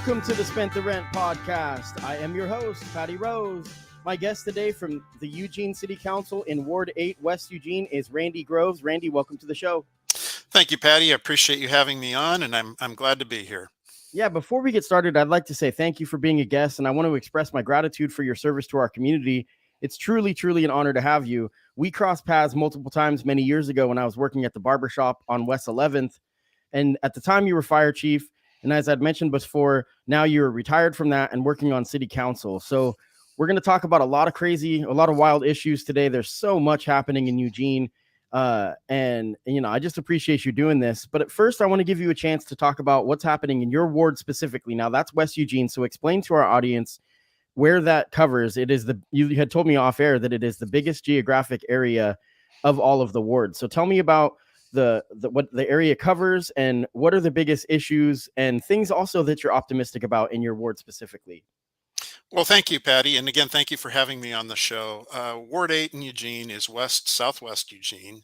Welcome to the Spent the Rent podcast. I am your host, Patty Rose. My guest today from the Eugene City Council in Ward 8, West Eugene, is Randy Groves. Randy, welcome to the show. Thank you, Patty. I appreciate you having me on, and I'm glad to be here. Yeah, before we get started, I'd like to say thank you for being a guest, and I want to express my gratitude for your service to our community. It's truly an honor to have you. We crossed paths multiple times many years ago when I was working at the barbershop on West 11th, and at the time you were fire chief, and as I'd mentioned before, now you're retired from that and working on city council. So we're going to talk about a lot of wild issues today. There's so much happening in Eugene. And I just appreciate you doing this. But at first, I want to give you a chance to talk about what's happening in your ward specifically. Now, that's West Eugene. So explain to our audience where that covers. You had told me off air that it is the biggest geographic area of all of the wards. So tell me about what the area covers and what are the biggest issues and things also that you're optimistic about in your ward specifically. Well, thank you, Patty. And again, thank you for having me on the show. Ward 8 in Eugene is southwest Eugene.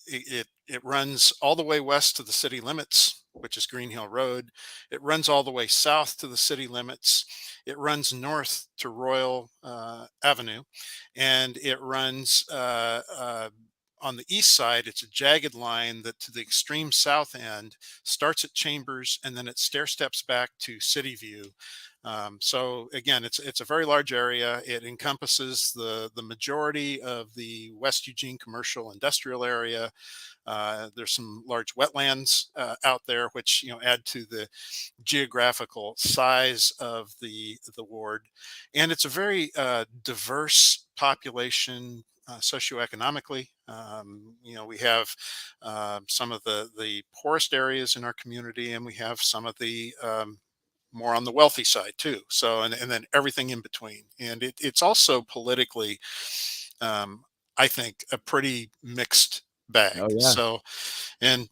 It runs all the way west to the city limits, which is Green Hill Road. It runs all the way south to the city limits. It runs north to Royal Avenue, and it runs on the east side. It's a jagged line that to the extreme south end starts at Chambers, and then it stair steps back to City View. So again, it's a very large area. It encompasses the majority of the West Eugene commercial industrial area. There's some large wetlands out there, which add to the geographical size of the ward, and it's a very diverse population. Socioeconomically, we have some of the poorest areas in our community, and we have some of the more on the wealthy side too. So, and then everything in between. And it's also politically, I think, a pretty mixed bag. Oh, yeah. So, and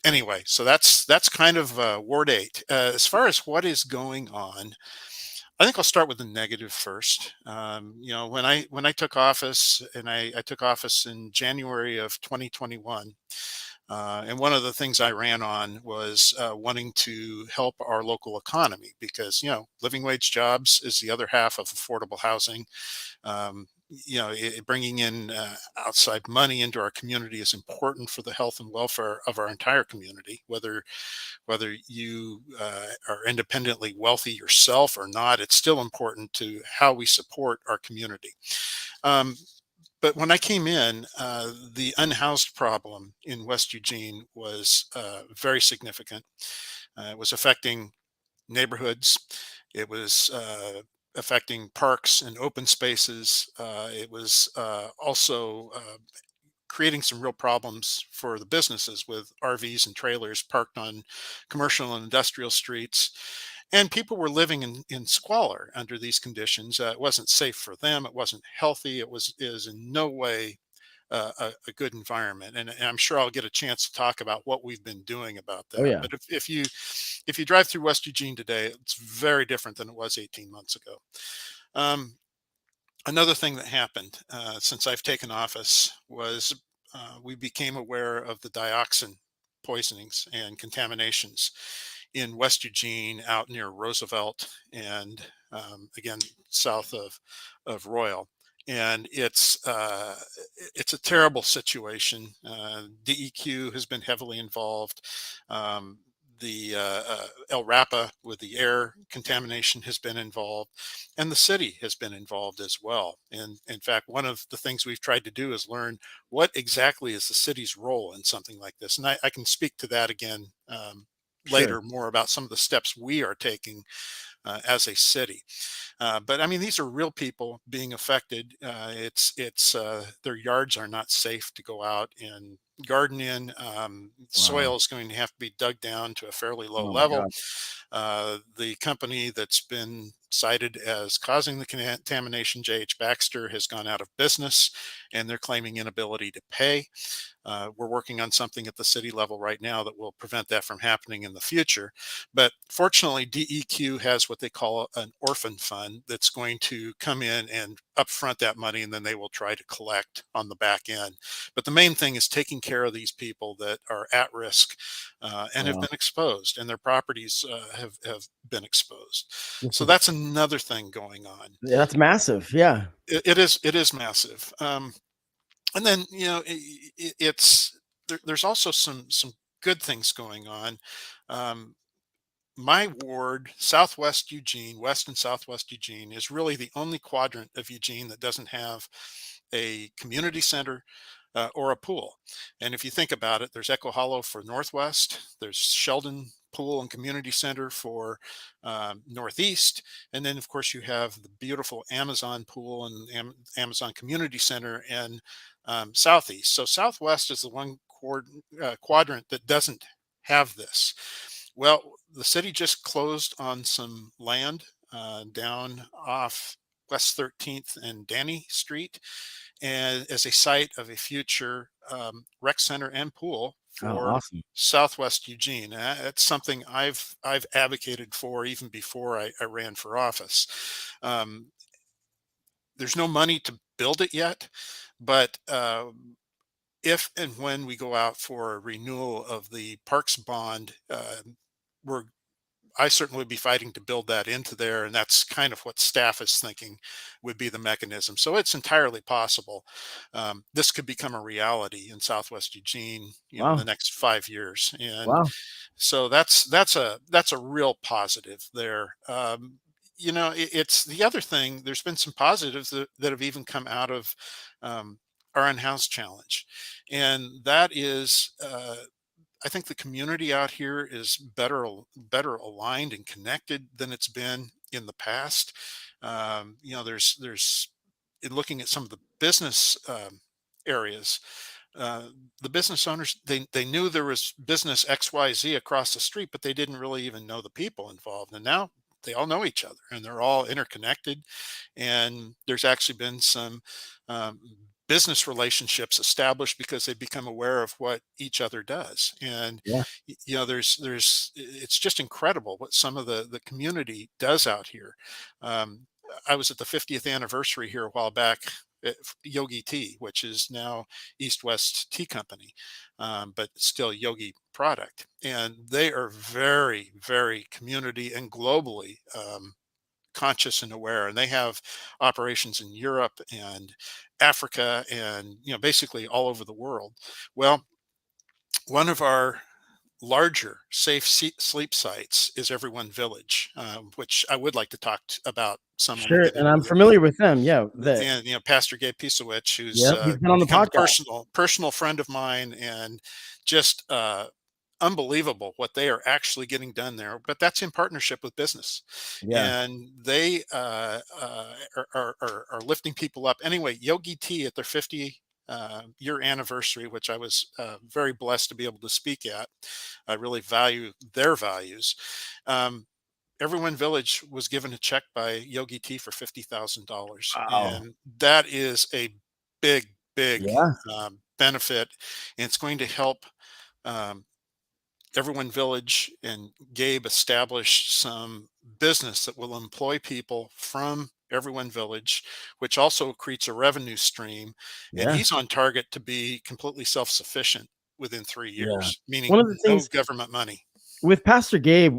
anyway, so that's kind of Ward 8. As far as what is going on, I think I'll start with the negative first. When I took office, and I took office in January of 2021, and one of the things I ran on was wanting to help our local economy because living wage jobs is the other half of affordable housing. Bringing in outside money into our community is important for the health and welfare of our entire community, whether you are independently wealthy yourself or not. It's still important to how we support our community. But when I came in, the unhoused problem in West Eugene was very significant. It was affecting neighborhoods. It was affecting parks and open spaces. It was also creating some real problems for the businesses with RVs and trailers parked on commercial and industrial streets. And people were living in squalor under these conditions. It wasn't safe for them. It wasn't healthy. Is in no way a good environment. And I'm sure I'll get a chance to talk about what we've been doing about that. Oh, yeah. But if you drive through West Eugene today, it's very different than it was 18 months ago. Another thing that happened since I've taken office was we became aware of the dioxin poisonings and contaminations in West Eugene, out near Roosevelt, and again south of Royal. And it's a terrible situation. DEQ has been heavily involved. The El Rapa with the air contamination has been involved, and the city has been involved as well. And in fact, one of the things we've tried to do is learn what exactly is the city's role in something like this. And I can speak to that again later, more about some of the steps we are taking as a city. But I mean, these are real people being affected. Their yards are not safe to go out and garden in. Soil is going to have to be dug down to a fairly low level. The company that's been cited as causing the contamination. J.H. Baxter has gone out of business, and they're claiming inability to pay. We're working on something at the city level right now that will prevent that from happening in the future. But fortunately, DEQ has what they call an orphan fund that's going to come in and upfront that money, and then they will try to collect on the back end. But the main thing is taking care of these people that are at risk and have been exposed, and their properties have been exposed. So that's another thing going on. Yeah, that's massive. Yeah. It is massive. And then, there's also some good things going on. My ward, Southwest Eugene, West and Southwest Eugene, is really the only quadrant of Eugene that doesn't have a community center or a pool. And if you think about it, there's Echo Hollow for Northwest, there's Sheldon Pool and Community Center for Northeast, and then of course you have the beautiful Amazon Pool and Amazon Community Center in Southeast. So Southwest is the one quadrant that doesn't have this. Well, the city just closed on some land down off West 13th and Danny Street, and as a site of a future rec center and pool for awesome. Southwest Eugene. That's something I've advocated for even before I ran for office. There's no money to build it yet, but if and when we go out for a renewal of the parks bond, I certainly would be fighting to build that into there, and that's kind of what staff is thinking would be the mechanism. So it's entirely possible this could become a reality in Southwest Eugene, in the next 5 years, and so that's a real positive there. It's the other thing. There's been some positives that have even come out of our unhoused challenge, and that is. I think the community out here is better aligned and connected than it's been in the past. There's in looking at some of the business areas, the business owners, they knew there was business XYZ across the street, but they didn't really even know the people involved. And now they all know each other and they're all interconnected. And there's actually been some business relationships established because they become aware of what each other does. And it's just incredible what some of the community does out here. I was at the 50th anniversary here a while back at Yogi Tea, which is now East West Tea Company, but still Yogi product, and they are very, very community and globally conscious and aware, and they have operations in Europe and Africa and basically all over the world. Well, one of our larger safe sleep sites is Everyone Village, which I would like to talk about some. Sure, and I'm familiar with them. Yeah, and Pastor Gabe Pisowicz, who's he's been on the podcast. Personal friend of mine, and just unbelievable what they are actually getting done there. But that's in partnership with business, and they are lifting people up. Anyway, Yogi Tea at their 50-year anniversary, which I was very blessed to be able to speak at. I really value their values. Everyone Village was given a check by Yogi Tea for $50,000, and that is a big benefit, and it's going to help Everyone Village and Gabe establish some business that will employ people from Everyone Village, which also creates a revenue stream. And he's on target to be completely self-sufficient within 3 years, meaning one of the things, no government money. With Pastor Gabe,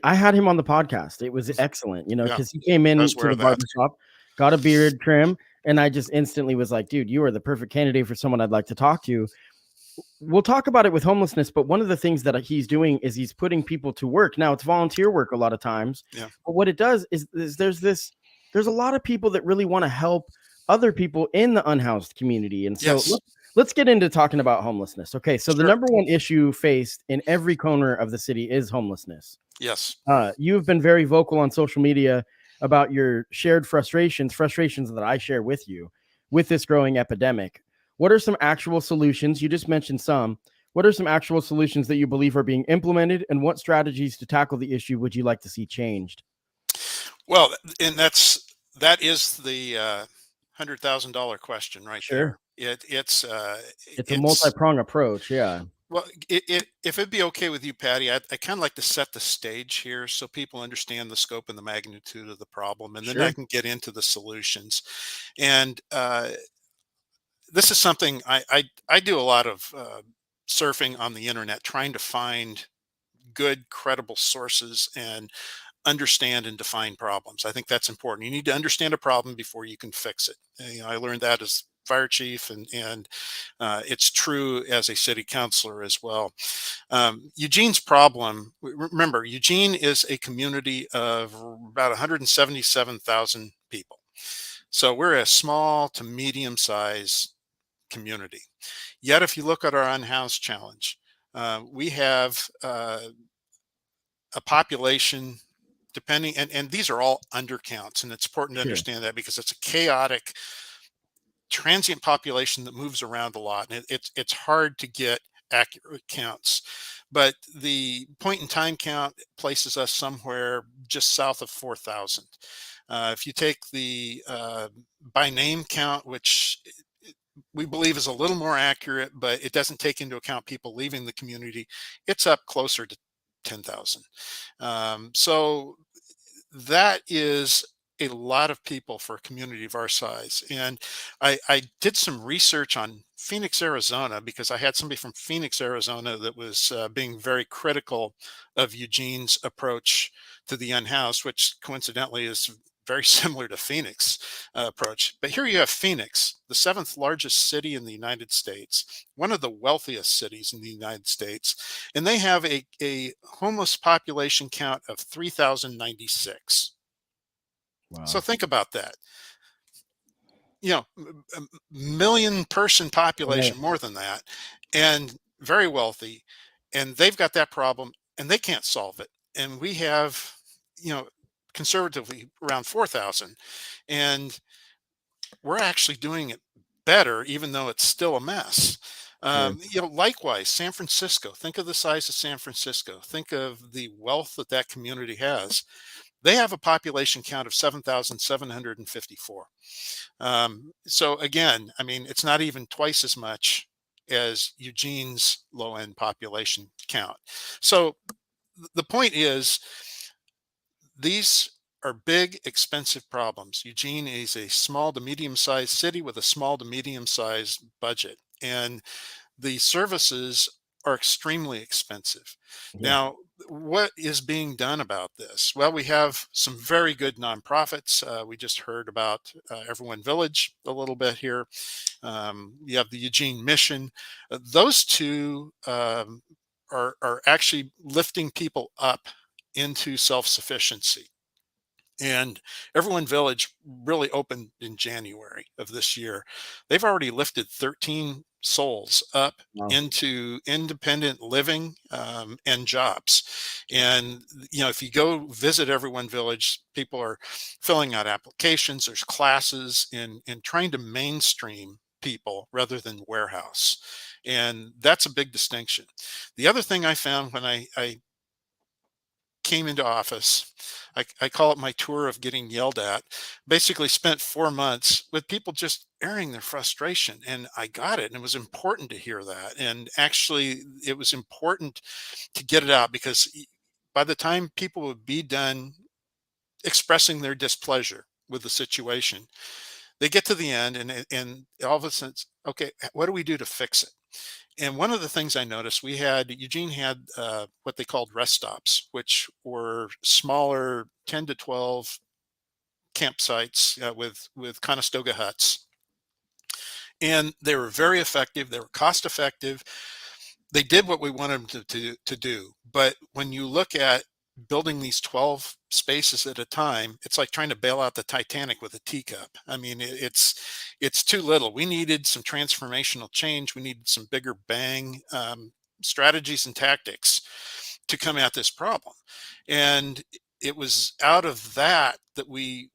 I had him on the podcast. It was excellent, because he came in to the barbershop, got a beard trim, and I just instantly was like, dude, you are the perfect candidate for someone I'd like to talk to. We'll talk about it with homelessness, but one of the things that he's doing is he's putting people to work. Now it's volunteer work a lot of times, but what it does is there's a lot of people that really want to help other people in the unhoused community. And so let's get into talking about homelessness. Okay. So the number one issue faced in every corner of the city is homelessness. Yes. You have been very vocal on social media about your shared frustrations that I share with you with this growing epidemic. What are some actual solutions? You just mentioned some. What are some actual solutions that you believe are being implemented, and what strategies to tackle the issue would you like to see changed? Well, and that is the $100,000 question right there. Sure. It's It's a multi-pronged approach. Yeah. well, if it'd be okay with you, Patty, I kind of like to set the stage here so people understand the scope and the magnitude of the problem, and then I Sure. can get into the solutions. And this is something I do a lot of surfing on the internet, trying to find good, credible sources and understand and define problems. I think that's important. You need to understand a problem before you can fix it. I learned that as fire chief, and it's true as a city councilor as well. Eugene's problem. Remember, Eugene is a community of about 177,000 people. So we're a small to medium size community. Yet, if you look at our unhoused challenge, we have a population depending, and these are all undercounts, and it's important to Sure. understand that because it's a chaotic transient population that moves around a lot, and it's hard to get accurate counts. But the point in time count places us somewhere just south of 4,000. If you take the by name count, which we believe is a little more accurate, but it doesn't take into account people leaving the community, it's up closer to 10,000. So that is a lot of people for a community of our size. And I did some research on Phoenix, Arizona, because I had somebody from Phoenix, Arizona that was being very critical of Eugene's approach to the unhoused, which coincidentally is very similar to Phoenix approach. But here you have Phoenix, the seventh largest city in the United States, one of the wealthiest cities in the United States, and they have a homeless population count of 3,096. So Wow. think about that. A million person Right. population, more than that, and very wealthy, and they've got that problem and they can't solve it. And we have, you know, conservatively around 4,000, and we're actually doing it better, even though it's still a mess. Sure. Likewise, San Francisco. Think of the size of San Francisco. Think of the wealth that that community has. They have a population count of 7,754. So again, I mean, it's not even twice as much as Eugene's low end population count. So the point is, these are big, expensive problems. Eugene is a small to medium sized city with a small to medium sized budget. And the services are extremely expensive. Yeah. Now, what is being done about this? Well, we have some very good nonprofits. We just heard about Everyone Village a little bit here. You have the Eugene Mission. Those two are actually lifting people up into self sufficiency. And Everyone Village really opened in January of this year. They've already lifted 13 souls up Wow. into independent living and jobs. And if you go visit Everyone Village, people are filling out applications. There's classes in trying to mainstream people rather than warehouse, and that's a big distinction. The other thing I found when I came into office, I call it my tour of getting yelled at. Basically, spent 4 months with people just airing their frustration, and I got it. And it was important to hear that. And actually, it was important to get it out because by the time people would be done expressing their displeasure with the situation, they get to the end, and all of a sudden, okay, what do we do to fix it? And one of the things I noticed, Eugene had what they called rest stops, which were smaller 10 to 12 campsites with Conestoga huts. And they were very effective. They were cost effective. They did what we wanted them to do. But when you look at building these 12 spaces at a time, it's like trying to bail out the Titanic with a teacup. I mean, it's too little. We needed some transformational change. We needed some bigger bang strategies and tactics to come at this problem. And it was out of that that we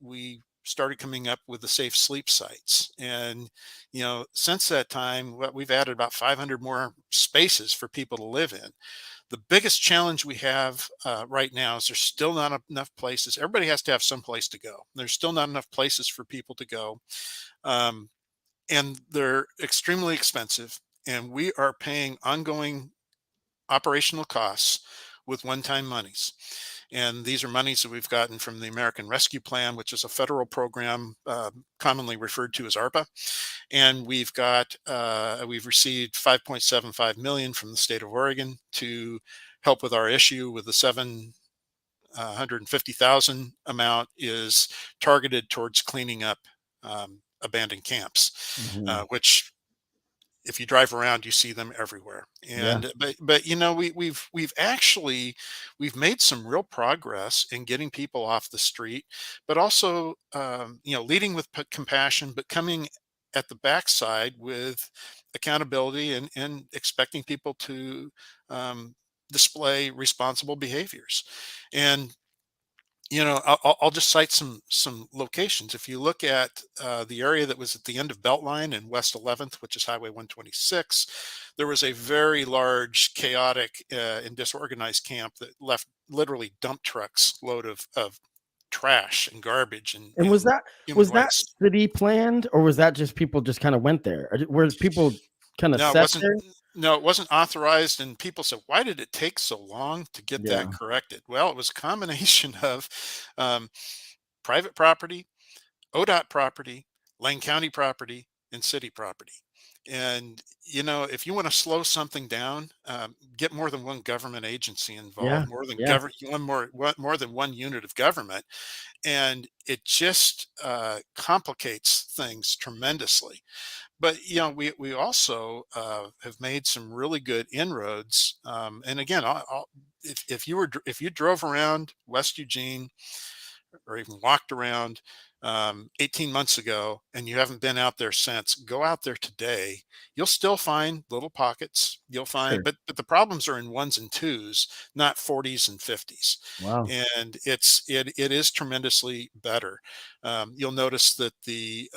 started coming up with the safe sleep sites. And since that time, we've added about 500 more spaces for people to live in. The biggest challenge we have right now is there's still not enough places. Everybody has to have some place to go. There's still not enough places for people to go. Um, and they're extremely expensive. And we are paying ongoing operational costs with one-time monies. And these are monies that we've gotten from the American Rescue Plan, which is a federal program commonly referred to as ARPA. And we've received 5.75 million from the state of Oregon to help with our issue. With the 750,000 amount is targeted towards cleaning up abandoned camps, Mhm. which if you drive around, you see them everywhere. Yeah. And but you know, we've made some real progress in getting people off the street, but also leading with compassion, but coming at the backside with accountability and expecting people to um, display responsible behaviors. And I'll just cite some locations. If you look at the area that was at the end of Beltline and West 11th, which is Highway 126, there was a very large, chaotic, and disorganized camp that left literally dump trucks load of trash and garbage And and human was that waste. city planned, or was that just people just kind of went there? Or were people kind of No, it set wasn't. there? No, it wasn't authorized. And people said, "Why did it take so long to get that Yeah. corrected?" Well, it was a combination of um, private property, ODOT property, Lane County property, and city property. And if you want to slow something down, get more than one government agency Yeah. involved, more than Yeah. more than one unit of government, and it just complicates things tremendously. But we also have made some really good inroads. And again, if you drove around West Eugene or even walked around 18 months ago and you haven't been out there since, go out there today. You'll still find little pockets. You'll find, Sure. but the problems are in ones and twos, not 40s and 50s. Wow. And it is tremendously better. You'll notice that the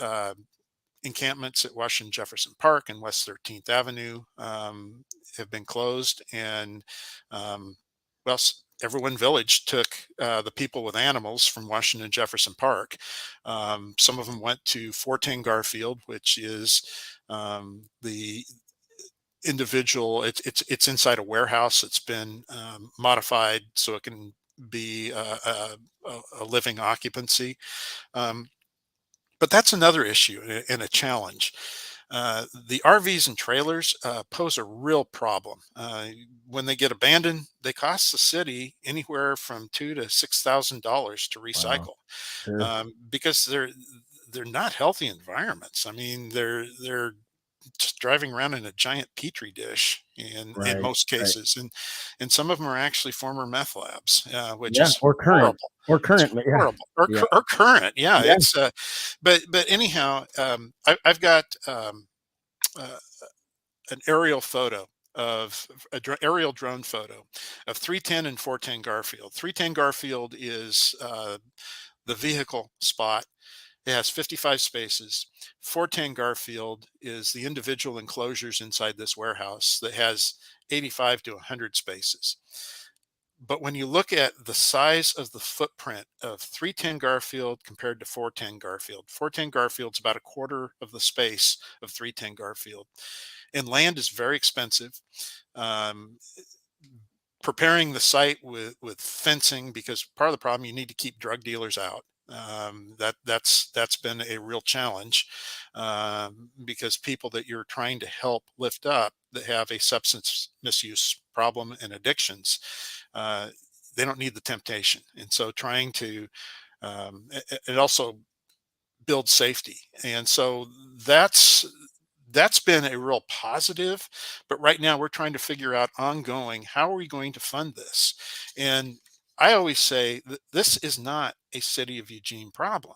encampments at Washington Jefferson Park and West 13th Avenue have been closed. And well, Everyone Village took the people with animals from Washington Jefferson Park. Some of them went to 410 Garfield, which is the individual. It's inside a warehouse. It's been modified so it can be a living occupancy. Um, but that's another issue and a challenge. The RVs and trailers pose a real problem. When they get abandoned, they cost the city anywhere from $2,000 to $6,000 to Wow. recycle Sure. because they're not healthy environments. I mean, they're just driving around in a giant petri dish in Right. most Right. cases, and some of them are actually former meth labs, which Yeah. is Or current. horrible. Or It's current. Yeah. horrible, or, Yeah. or current. Yeah, Yeah. it's but anyhow, I've got uh, an aerial photo of aerial drone photo of 310 and 410 Garfield. 310 Garfield is the vehicle spot. It has 55 spaces. 410 Garfield is the individual enclosures inside this warehouse that has 85 to 100 spaces. But when you look at the size of the footprint of 310 Garfield compared to 410 Garfield, 410 Garfield's about a quarter of the space of 310 Garfield. And land is very expensive. Um, Preparing the site with fencing, because part of the problem, you need to keep drug dealers out. That's been a real challenge because people that you're trying to help lift up that have a substance misuse problem and addictions, uh, they don't need the temptation. And so trying to it also builds safety. And so that's been a real positive. But right now we're trying to figure out ongoing, how are we going to fund this? And I always say that this is not a city of Eugene problem.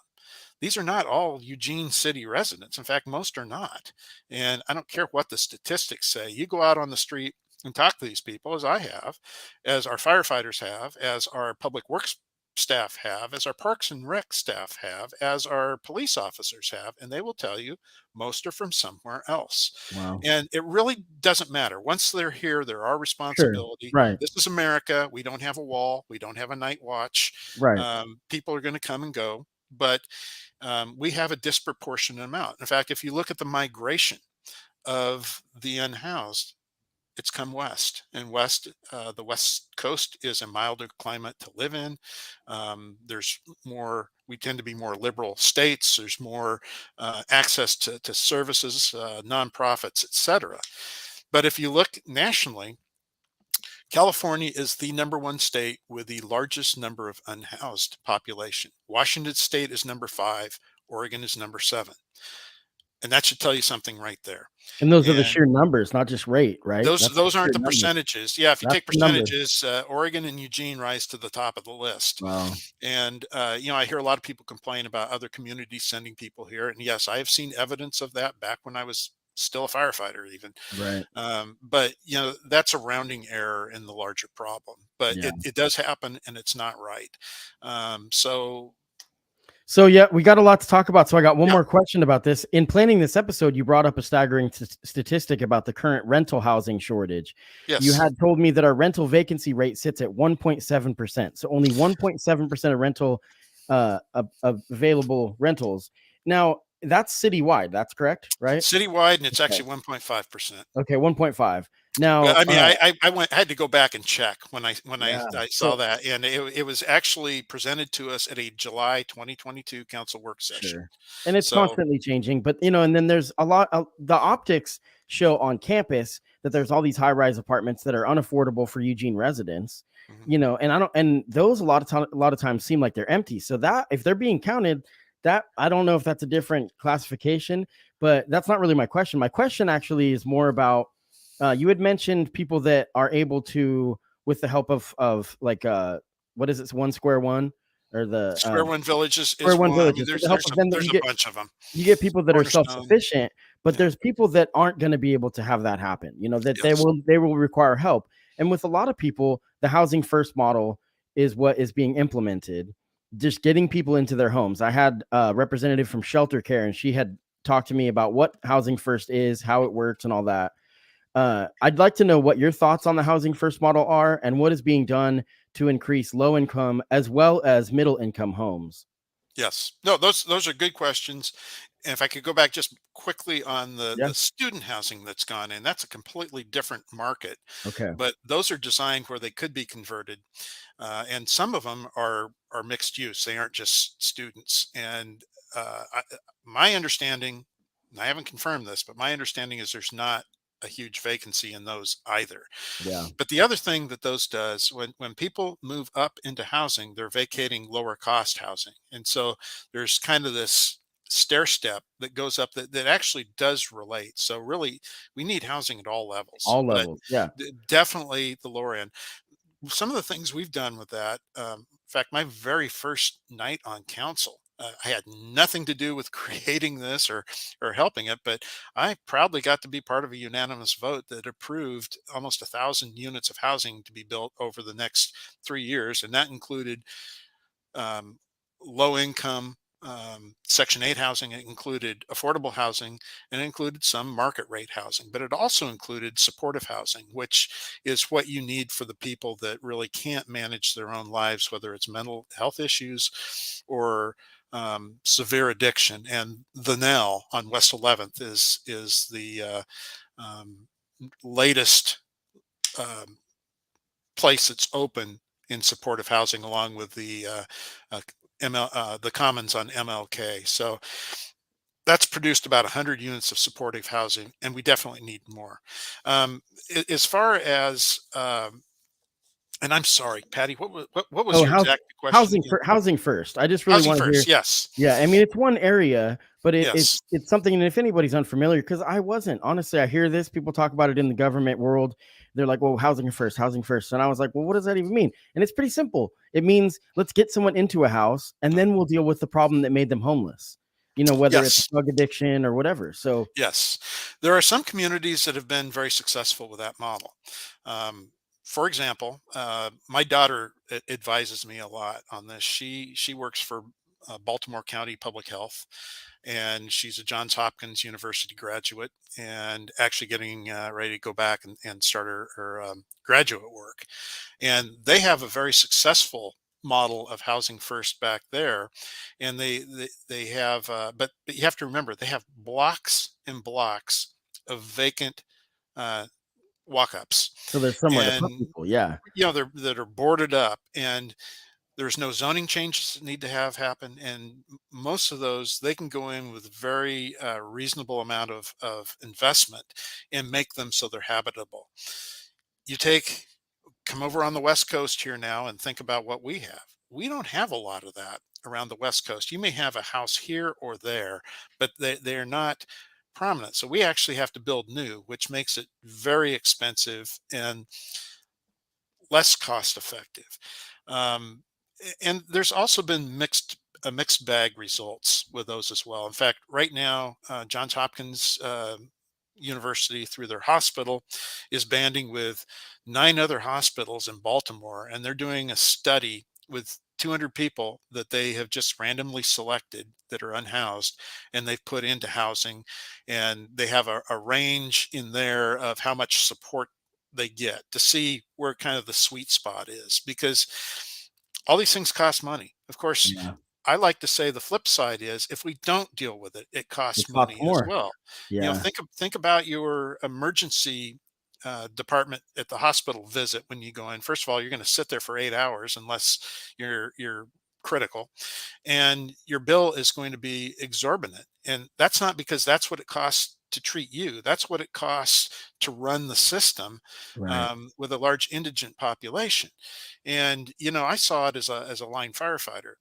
These are not all Eugene city residents. In fact, most are not. And I don't care what the statistics say. You go out on the street and talk to these people, as I have, as our firefighters have, as our public works staff have, as our Parks and Rec staff have, as our police officers have, and they will tell you most are from somewhere else. Wow. And it really doesn't matter. Once they're here, they're our Sure. responsibility. Right. This is America. We don't have a wall. We don't have a night watch. Right. People are going to come and go, but we have a disproportionate amount. In fact, if you look at the migration of the unhoused, it's come west, and the West Coast is a milder climate to live in. There's more, we tend to be more liberal states. There's more access to services, nonprofits, etc. But if you look nationally, California is the #1 state with the largest number of unhoused population. Washington State is #5. Oregon is #7. And that should tell you something right there. And those are the And sheer numbers, not just rate, right? those That's the those sheer aren't the numbers. percentages. Yeah, if you That's take the numbers. percentages, Oregon and Eugene rise to the top of the list. Wow. And I hear a lot of people complain about other communities sending people here. And yes, I have seen evidence of that back when I was still a firefighter, even. Right. But that's a rounding error in the larger problem. But Yeah. it does happen, and it's not right. So yeah, we got a lot to talk about. So I got one Yeah. more question about this. In planning this episode, you brought up a staggering statistic about the current rental housing shortage. Yes. You had told me that our rental vacancy rate sits at 1.7%. So only 1.7% of rental available rentals. Now that's citywide. That's correct, right? Citywide, and it's Okay. actually 1.5%. Okay, 1.5. Now, I mean, I had to go back and check when I Yeah. saw that, and it was actually presented to us at a July 2022 council work session. Sure. And it's So constantly changing, but and then there's a lot of the optics show on campus that there's all these high-rise apartments that are unaffordable for Eugene residents, mhm. and those a lot of times seem like they're empty. So that if they're being counted, that I don't know if that's a different classification, but that's not really my question. My question actually is more about you had mentioned people that are able to, with the help of like what is it, One Square One or the Square One Village is Square One one. I mean, Villages. With the help of them, there's you a get bunch of them. people that are Cornerstone. self-sufficient, but Yeah. there's people that aren't going to be able to have that happen. That Yes. they will require help. And with a lot of people, the housing first model is what is being implemented, just getting people into their homes. I had a representative from Shelter Care, and she had talked to me about what housing first is, how it works, and all that. I'd like to know what your thoughts on the housing first model are and what is being done to increase low income as well as middle income homes. Yes. No, those are good questions. And if I could go back just quickly on Yeah. the student housing that's gone in, that's a completely different market. Okay. But those are designed where they could be converted, and some of them are mixed use. They aren't just students. And my understanding, and I haven't confirmed this, but my understanding is there's not a huge vacancy in those either. Yeah. But the other thing that those does, when people move up into housing, they're vacating lower cost housing. And so there's kind of this stair step that goes up that actually does relate. So really we need housing at all levels, All but levels. Yeah. definitely the lower end. Some of the things we've done with that, in fact, my very first night on council, I had nothing to do with creating this or helping it, but I proudly got to be part of a unanimous vote that approved almost 1,000 units of housing to be built over the next 3 years, and that included low income Section 8 housing. It included affordable housing, and it included some market rate housing, but it also included supportive housing, which is what you need for the people that really can't manage their own lives, whether it's mental health issues or severe addiction. And the Nell on West 11th is the latest place that's open in supportive housing, along with the the Commons on MLK. So that's produced about 100 units of supportive housing, and we definitely need more. As far as and I'm sorry, Patty, what was your exact question again? Housing first. I just really Housing want to hear. first, yes. Yeah, I mean, it's one area, but Yes. it's something. And if anybody's unfamiliar, because I wasn't, honestly, I hear this, people talk about it in the government world. They're like, well, housing first. And I was like, well, what does that even mean? And it's pretty simple. It means let's get someone into a house, and then we'll deal with the problem that made them homeless, whether it's Yes. drug addiction or whatever. So Yes, there are some communities that have been very successful with that model. For example, my daughter advises me a lot on this. She works for Baltimore County Public Health, and she's a Johns Hopkins University graduate, and actually getting ready to go back and start her graduate work. And they have a very successful model of housing first back there, and they have, but you have to remember they have blocks and blocks of vacant uh, walk-ups, So there's somewhere to put and people. Yeah. they're that are boarded up, and there's no zoning changes that need to have happen, and most of those they can go in with very reasonable amount of investment and make them so they're habitable. You take come over on the West Coast here now and think about what we have. We don't have a lot of that around the West Coast. You may have a house here or there, but they're not prominent. So we actually have to build new, which makes it very expensive and less cost effective. Um, and there's also been mixed bag results with those as well. In fact, right now, Johns Hopkins University, through their hospital, is banding with 9 other hospitals in Baltimore, and they're doing a study with 200 people that they have just randomly selected that are unhoused, and they've put into housing, and they have a range in there of how much support they get to see where kind of the sweet spot is, because all these things cost money. Of course, Yeah. I like to say the flip side is if we don't deal with it, it It costs costs money as more. well. Yeah. Think about your emergency department at the hospital visit when you go in. First of all, you're going to sit there for 8 hours unless you're critical, and your bill is going to be exorbitant. And that's not because that's what it costs to treat you. That's what it costs to run the system Right. with a large indigent population. And I saw it as a line firefighter.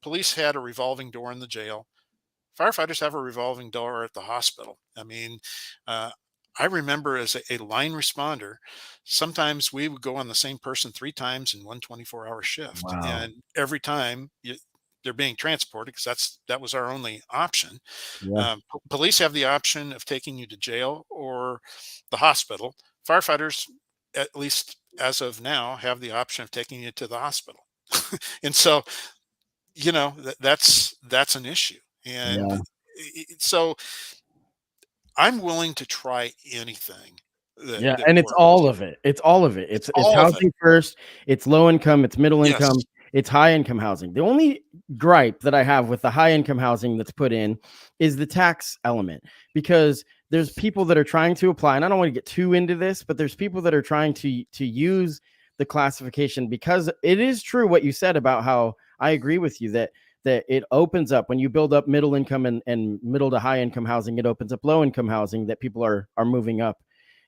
Police had a revolving door in the jail. Firefighters have a revolving door at the hospital. I mean, uh, I remember as a line responder, sometimes we would go on the same person 3 times in one 24-hour shift, Wow. and every time they're being transported because that was our only option. Yeah. Police have the option of taking you to jail or the hospital. Firefighters, at least as of now, have the option of taking you to the hospital. And so that's an issue. And Yeah. so I'm willing to try anything Yeah, that and it's all works. of it. It's all of it. It's It's all of it. housing first, it's low income, it's middle income, Yes. it's high income housing. The only gripe that I have with the high income housing that's put in is the tax element, because there's people that are trying to apply, and I don't want to get too into this, but there's people that are trying to use the classification, because it is true what you said about how I agree with you that it opens up when you build up middle income and middle to high income housing, it opens up low income housing that people are moving up,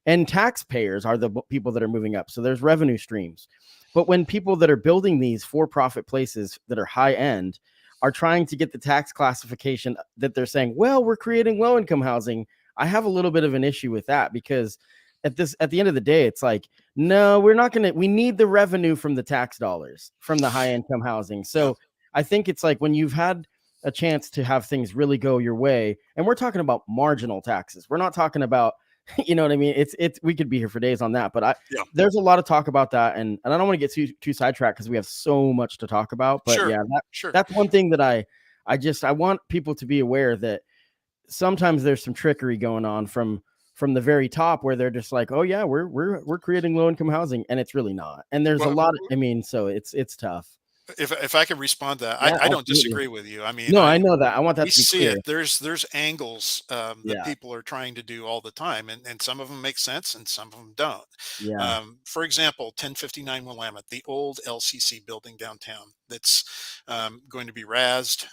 and taxpayers are the people that are moving up. So there's revenue streams. But when people that are building these for-profit places that are high end are trying to get the tax classification that they're saying, well, we're creating low income housing, I have a little bit of an issue with that, because at the end of the day, it's like, no, we're not going to, we need the revenue from the tax dollars from the high income housing. Yeah. So I think it's like when you've had a chance to have things really go your way, and we're talking about marginal taxes. We're not talking about you know what I mean? It's we could be here for days on that, but Yeah. there's a lot of talk about that, and I don't want to get too sidetracked because we have so much to talk about. But Sure. yeah, Sure. that's one thing that I want people to be aware that sometimes there's some trickery going on from the very top, where they're just like, oh yeah, we're creating low income housing, and it's really not. And there's a Well, lot. I mean, so it's tough. if I could respond to that, Yeah, I don't absolutely. disagree with you. I mean, No, I know that. I want that we to be see clear. it. There's angles that Yeah, people are trying to do all the time, and some of them make sense and some of them don't. yeah, For example, 1059 Willamette, the old LCC building downtown, that's going to be razzed.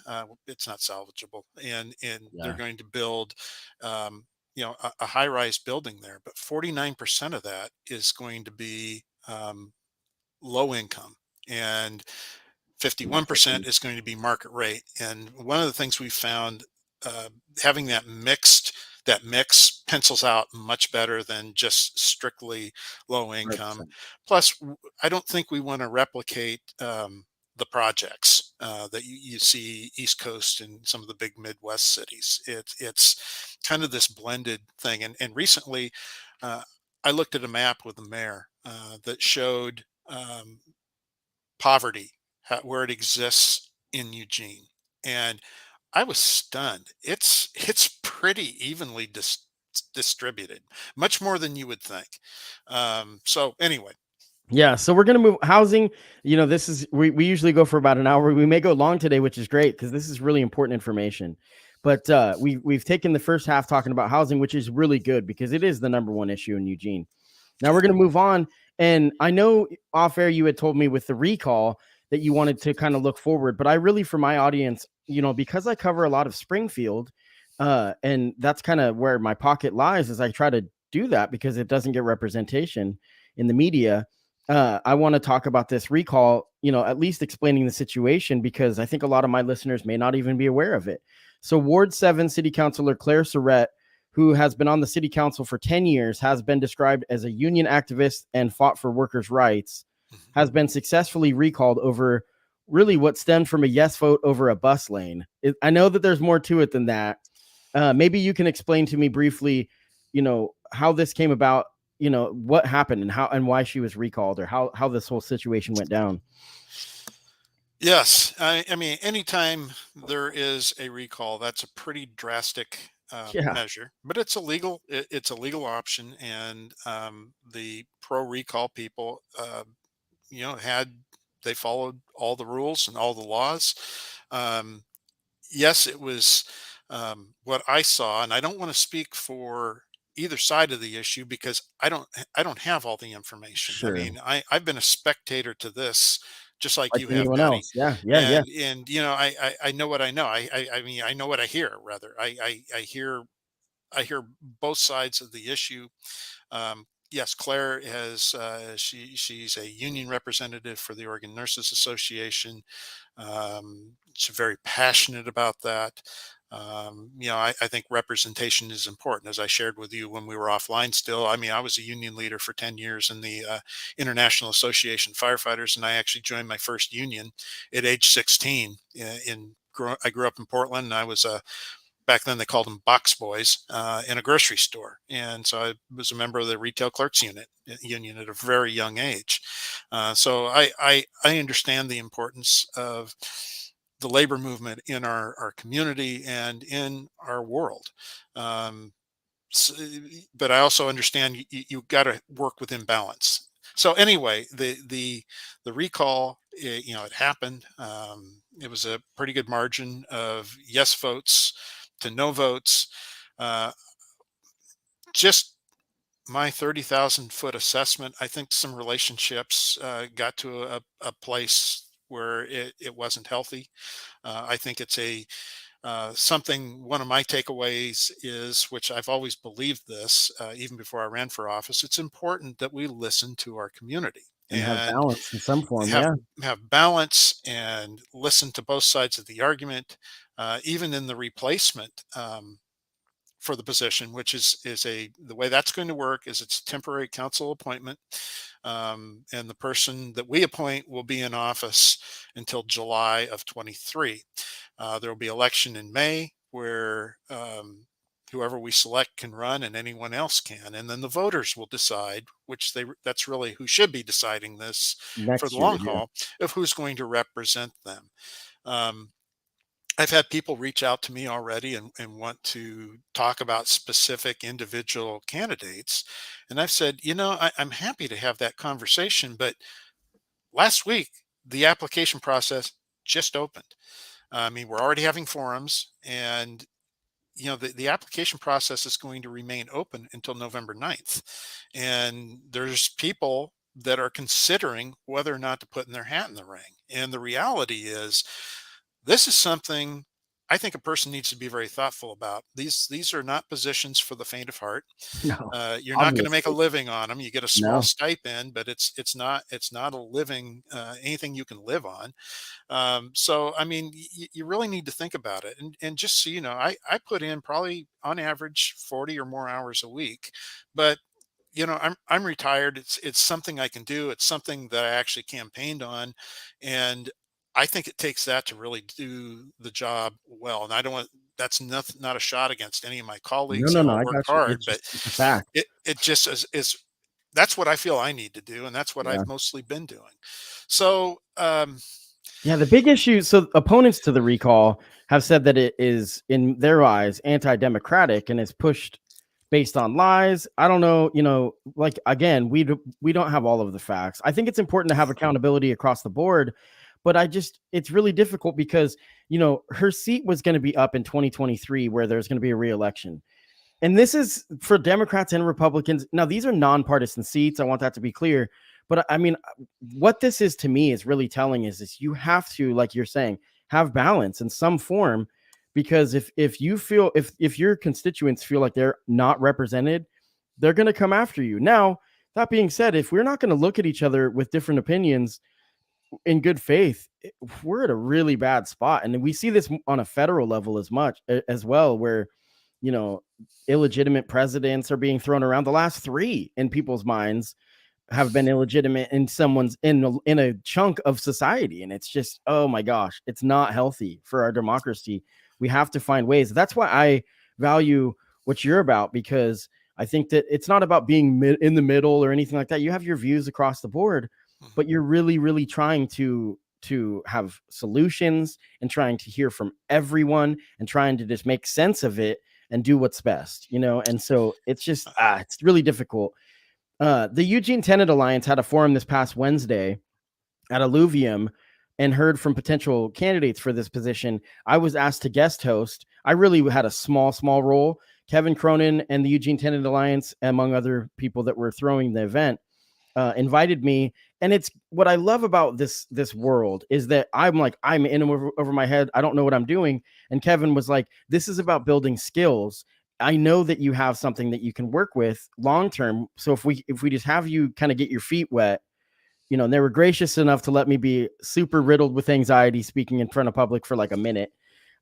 It's not salvageable, and they're yeah. going to build. A high-rise building there, but 49% of that is going to be low income, and Yeah, 51% is going to be market rate. And one of the things we found, uh, having that mix pencils out much better than just strictly low income. 100%. Plus, I don't think we want to replicate the projects that you see East Coast and some of the big Midwest cities. It's kind of this blended thing. And recently, uh, I looked at a map with the mayor that showed poverty, where it exists in Eugene, and I was stunned. It's pretty evenly distributed, much more than you would think. So anyway, Yeah, so we're gonna move housing. This is we usually go for about an hour. We may go long today, which is great because this is really important information. But we've taken the first half talking about housing, which is really good because it is the number one issue in Eugene. Now we're gonna move on, and I know off air you had told me with the recall that you wanted to kind of look forward, but I really, for my audience, because I cover a lot of Springfield, and that's kind of where my pocket lies, is I try to do that because it doesn't get representation in the media. I want to talk about this recall, at least explaining the situation, because I think a lot of my listeners may not even be aware of it. So Ward 7 City Councilor Claire Surratt, who has been on the city council for 10 years, has been described as a union activist and fought for workers' rights, has been successfully recalled over really what stemmed from a yes vote over a bus lane. I know that there's more to it than that. Maybe you can explain to me briefly, how this came about, what happened and how and why she was recalled, or how this whole situation went down. yes, I mean, anytime there is a recall, that's a pretty drastic Yeah, measure, but it's a legal option, and the pro recall people, had they followed all the rules and all the laws. Um, yes, it was what I saw, and I don't want to speak for either side of the issue because I don't have all the information. I sure. mean, I've been a spectator to this just like Like you have, anyone Patty. else. Yeah, yeah, yeah. And I know what I know. I mean, I know what I hear, rather. I hear both sides of the issue. Yes, Claire has she's a union representative for the Oregon Nurses Association. She's very passionate about that. I think representation is important, as I shared with you when we were offline still. I mean, I was a union leader for 10 years in the International Association of Firefighters, and I actually joined my first union at age 16. I grew up in Portland, and I was a back then they called them box boys in a grocery store, and so I was a member of the retail clerks union at a very young age. So I understand the importance of the labor movement in our community and in our world. Um, but I also understand you got to work within balance. So anyway, the recall, it happened. It was a pretty good margin of yes votes to no votes. Uh, just my 30,000-foot assessment, I think some relationships got to a place where it wasn't healthy. I think it's something. One of my takeaways is, which I've always believed this, even before I ran for office, it's important that we listen to our community And have and balance in some form. have Yeah. have balance and listen to both sides of the argument, even in the replacement. For the position, which is the way that's going to work is it's a temporary council appointment, and the person that we appoint will be in office until July of 23. There will be election in May where whoever we select can run and anyone else can, and then the voters will decide, that's really who should be deciding this for the Next year. long Yeah. haul, of who's going to represent them. Um, I've had people reach out to me already and want to talk about specific individual candidates. And I've said, I'm happy to have that conversation. But last week, the application process just opened. I mean, we're already having forums, and the application process is going to remain open until November 9th. And there's people that are considering whether or not to put in their hat in the ring. And the reality is, this is something I think a person needs to be very thoughtful about. These are not positions for the faint of heart. No, You're not going to make a obviously. living on them. You get a small No. stipend, but it's not a living, anything you can live on. So I mean, you really need to think about it. And just so you know, I put in probably on average 40 or more hours a week, but I'm retired. It's something I can do. It's something that I actually campaigned on, and I think it takes that to really do the job well. And I don't want that's not a shot against any of my No, colleagues. no, They no. all I work got you. hard, It's but just it's a fact. it just is that's what I feel I need to do, and that's what Yeah. I've mostly been doing. So, Yeah, the big issue. So opponents to the recall have said that it is, in their eyes, anti-democratic and is pushed based on lies. I don't know. Like, again, we don't have all of the facts. I think it's important to have accountability across the board, but it's really difficult because her seat was going to be up in 2023, where there's going to be a re-election. And this is for Democrats and Republicans. Now, these are nonpartisan seats. I want that to be clear. But I mean, what this is to me is really telling is you have to, like you're saying, have balance in some form, because if you feel, if your constituents feel like they're not represented, they're going to come after you. Now, that being said, if we're not going to look at each other with different opinions in good faith, we're at a really bad spot. And we see this on a federal level as well, where you know illegitimate presidents are being thrown around. The last three in people's minds have been illegitimate in someone's in a chunk of society, and it's just, oh my gosh, it's not healthy for our democracy. We have to find ways. That's why I value what you're about, because I think that it's not about being in the middle or anything like that. You have your views across the board, but you're really trying to have solutions and trying to hear from everyone and trying to just make sense of it and do what's best. And so it's just it's really difficult. The Eugene Tenant Alliance had a forum this past Wednesday at Alluvium and heard from potential candidates for this position. I was asked to guest host. I really had a small role. Kevin Cronin and the Eugene Tenant Alliance, among other people that were throwing the event, invited me. And it's what I love about this world is that I'm in over my head. I don't know what I'm doing. And Kevin was like, this is about building skills. I know that you have something that you can work with long term. So if we just have you kind of get your feet wet, and they were gracious enough to let me be super riddled with anxiety speaking in front of public for like a minute.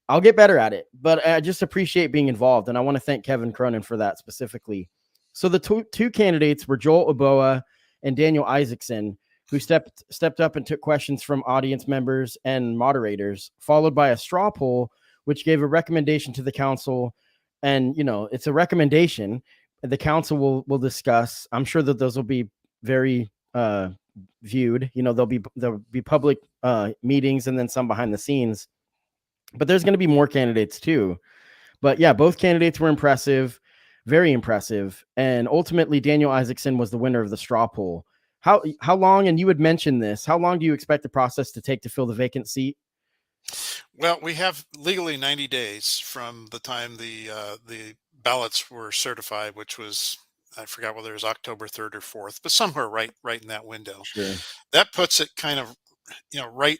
I'll get better at it, but I just appreciate being involved. And I want to thank Kevin Cronin for that specifically. So the two candidates were Joel Oboa and Daniel Isaacson, who stepped up and took questions from audience members and moderators, followed by a straw poll, which gave a recommendation to the council. And, it's a recommendation. The council will discuss. I'm sure that those will be very viewed. There'll be public meetings and then some behind the scenes. But there's going to be more candidates too. But yeah, both candidates were impressive, very impressive. And ultimately, Daniel Isaacson was the winner of the straw poll. How long, and you had mentioned this, how long do you expect the process to take to fill the vacant seat? Well, we have legally 90 days from the time the ballots were certified, which was, I forgot whether it was October 3rd or 4th, but somewhere right in that window. Sure. That puts it kind of, right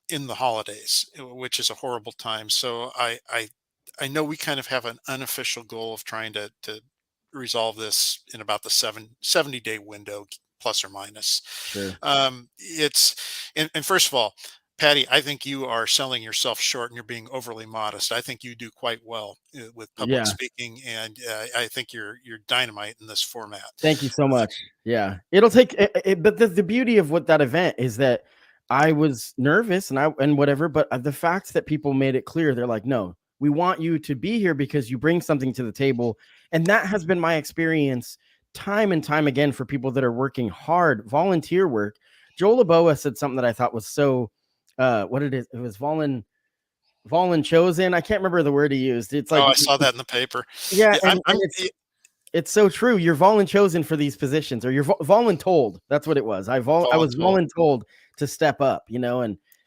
in the holidays, which is a horrible time. So I know we kind of have an unofficial goal of trying to resolve this in about the 70-day window, plus or minus. Sure. And first of all, Patty, I think you are selling yourself short and you're being overly modest. I think you do quite well with public Yeah. speaking, and I think you're dynamite in this format. Thank you so much. Yeah. It'll take it, but the beauty of what that event is that I was nervous and whatever, but the fact that people made it clear, they're like, no, we want you to be here because you bring something to the table. And that has been my experience time and time again for people that are working hard, volunteer work. Joel Aboa said something that I thought was so what it is. It was Volun chosen. I can't remember the word he used. It's like, Oh, I saw that in the paper. yeah, Yeah, and it's so true. You're volun chosen for these positions, or you're volun told. That's what it was. I was volun told to step up,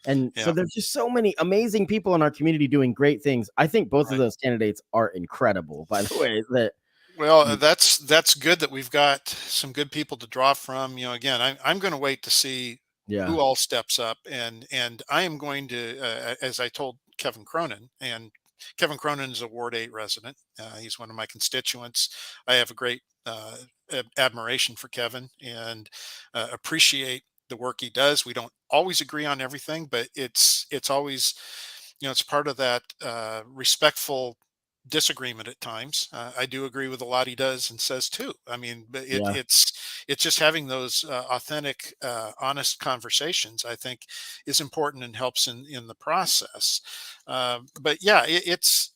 and so there's just so many amazing people in our community doing great things. I think both of those candidates are incredible, by the way. Well, that's good that we've got some good people to draw from. Again, I'm going to wait to see who all steps up, and I am going to, as I told Kevin Cronin, and Kevin Cronin is a Ward 8 resident. He's one of my constituents. I have a great admiration for Kevin and appreciate the work he does. We don't always agree on everything, but it's always, it's part of that respectful disagreement at times. I do agree with a lot he does and says too. I mean, but it's just having those authentic, honest conversations, I think, is important and helps in the process. But yeah, it's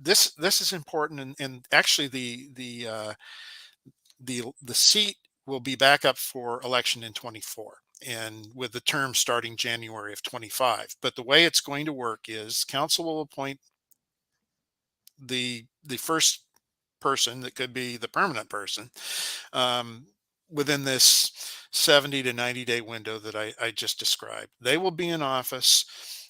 this is important, and actually the seat will be back up for election in 24, and with the term starting January of 25. But the way it's going to work is council will appoint the first person that could be the permanent person, um, within this 70 to 90-day window that I just described. They will be in office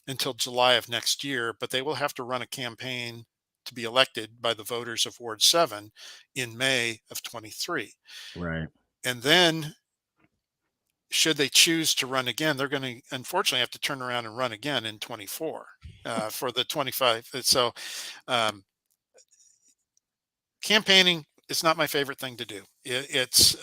until July of next year, but they will have to run a campaign to be elected by the voters of Ward 7 in May of 23. Right. And then, should they choose to run again, they're going to unfortunately have to turn around and run again in 24 for the 25. So, um, campaigning is not my favorite thing to do. It's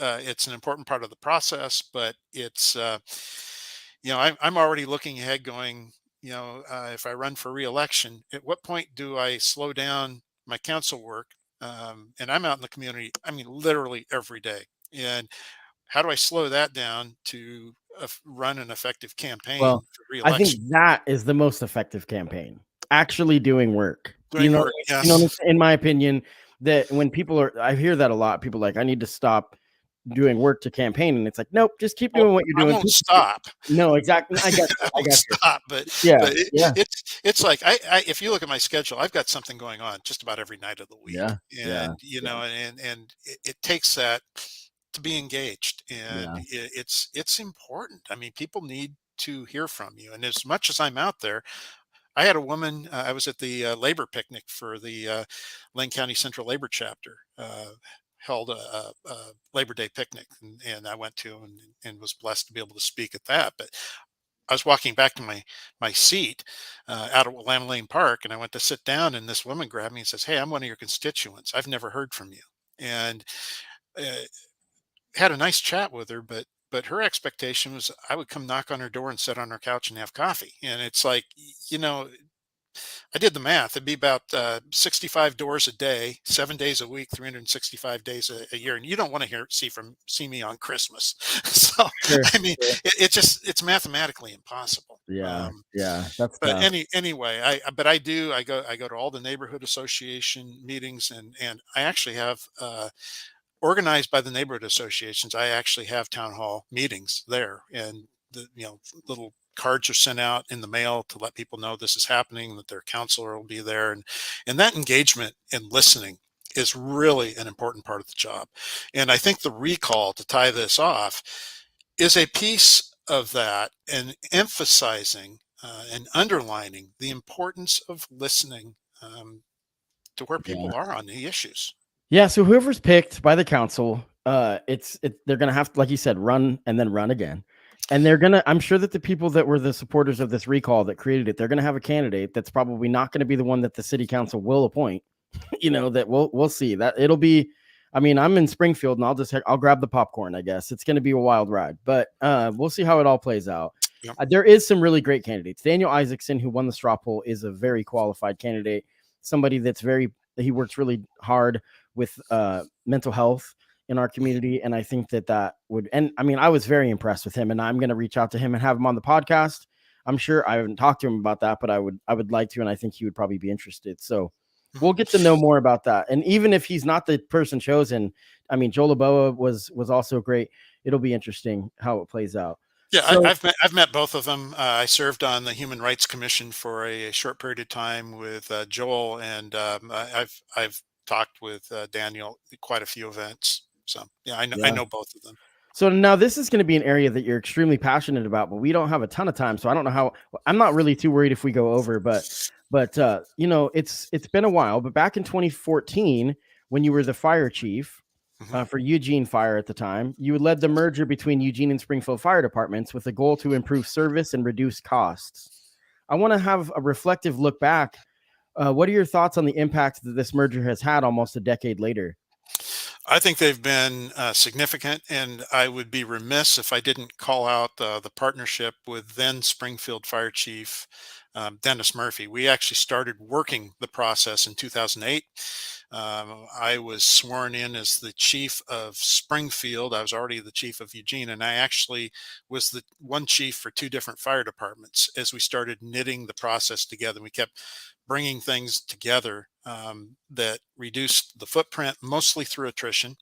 an important part of the process, but it's I'm already looking ahead, going, if I run for reelection, at what point do I slow down my council work? And I'm out in the community, I mean, literally every day. And how do I slow that down to run an effective campaign Well, for I think reelection? that is the most effective campaign. Actually doing work. Doing work, yes. In my opinion, that when people are, I hear that a lot. People are like, I need to stop doing work to campaign, and it's like, nope, just keep Well, doing what you're I doing. won't stop. No, exactly. I got you. I I won't got you. stop, but Yeah, but yeah, it's like, if you look at my schedule, I've got something going on just about every night of the week, yeah, yeah, and yeah, it takes that to be engaged, and yeah. it's important. I mean, people need to hear from you, and as much as I'm out there, I had a woman. I was at the labor picnic for the Lane County Central Labor Chapter. Held a Labor Day picnic, and I went to and was blessed to be able to speak at that. But I was walking back to my seat out at Lamb Lane Park, and I went to sit down, and this woman grabbed me and says, "Hey, I'm one of your constituents. I've never heard from you." And uh, had a nice chat with her, but her expectation was I would come knock on her door and sit on her couch and have coffee. And it's like, you know, I did the math. It'd be about 65 doors a day, 7 days a week, 365 days a year. And you don't want to see me on Christmas. So, Sure, I mean, sure. it's mathematically impossible. Yeah, yeah. That's But tough. anyway, I go to all the neighborhood association meetings, and I actually have, organized by the neighborhood associations. I actually have town hall meetings there, and little cards are sent out in the mail to let people know this is happening, that their counselor will be there, and that engagement and listening is really an important part of the job. And I think the recall, to tie this off, is a piece of that, and emphasizing and underlining the importance of listening, to where Yeah. people are on the issues. Yeah, so whoever's picked by the council, they're gonna have to, like you said, run and then run again. And I'm sure that the people that were the supporters of this recall that created it, they're gonna have a candidate that's probably not gonna be the one that the city council will appoint. That we'll see. That it'll be, I mean, I'm in Springfield and I'll grab the popcorn, I guess. It's gonna be a wild ride, but we'll see how it all plays out. Yep. There is some really great candidates. Daniel Isaacson, who won the straw poll, is a very qualified candidate, somebody he works really hard with mental health in our community. And I think that would, and I mean, I was very impressed with him, and I'm going to reach out to him and have him on the podcast. I'm sure I haven't talked to him about that, but I would like to. And I think he would probably be interested. So we'll get to know more about that. And even if he's not the person chosen, I mean, Joe LeBoa was also great. It'll be interesting how it plays out. Yeah, So I've met both of them. I served on the Human Rights Commission for a short period of time with Joel, and I've talked with Daniel at quite a few events. So yeah, I yeah. know both of them. So now this is going to be an area that you're extremely passionate about, but we don't have a ton of time. So I don't know how. I'm not really too worried if we go over, but it's been a while. But back in 2014, when you were the fire chief Mhm. for Eugene Fire at the time, you led the merger between Eugene and Springfield Fire Departments with a goal to improve service and reduce costs. I want to have a reflective look back. What are your thoughts on the impact that this merger has had almost a decade later? I think they've been significant, and I would be remiss if I didn't call out the partnership with then Springfield Fire Chief Dennis Murphy. We actually started working the process in 2008. I was sworn in as the chief of Springfield. I was already the chief of Eugene, and I actually was the one chief for two different fire departments as we started knitting the process together. We kept bringing things together that reduced the footprint mostly through attrition.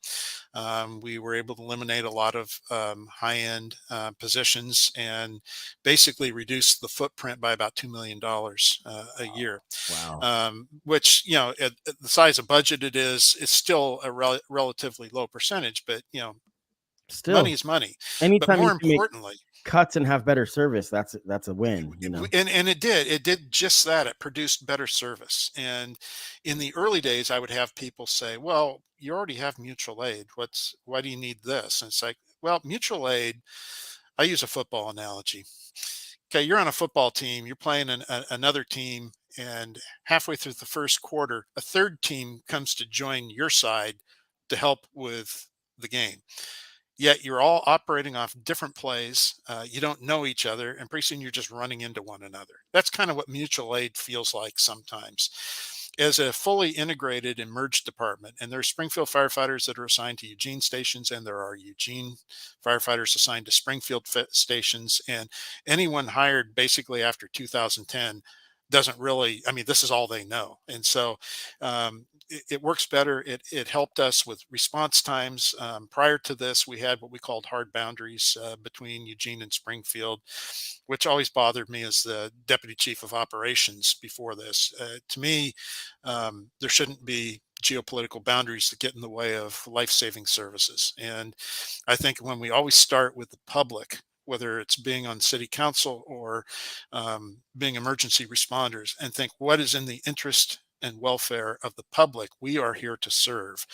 We were able to eliminate a lot of high-end positions and basically reduce the footprint by about $2 million a year. Wow. Which, at the size of budget it's still a relatively low percentage, but money Still, is money. But anytime more you can make importantly, cuts and have better service, that's a win, and it did just that. It produced better service. And in the early days, I would have people say, well, you already have mutual aid, why do you need this? And it's like, well, mutual aid, I use a football analogy. Okay, you're on a football team, you're playing another team, and halfway through the first quarter, a third team comes to join your side to help with the game. Yet you're all operating off different plays. You don't know each other, and pretty soon you're just running into one another. That's kind of what mutual aid feels like sometimes. As a fully integrated and merged department, and there's Springfield firefighters that are assigned to Eugene stations, and there are Eugene firefighters assigned to Springfield stations, and anyone hired basically after 2010 doesn't really, I mean, this is all they know. And so it works better. It helped us with response times. Prior to this, we had what we called hard boundaries between Eugene and Springfield, which always bothered me as the deputy chief of operations before this. To me, there shouldn't be geopolitical boundaries that get in the way of life-saving services. And I think when we always start with the public, whether it's being on city council or being emergency responders, and think what is in the interest and welfare of the public, we are here to serve.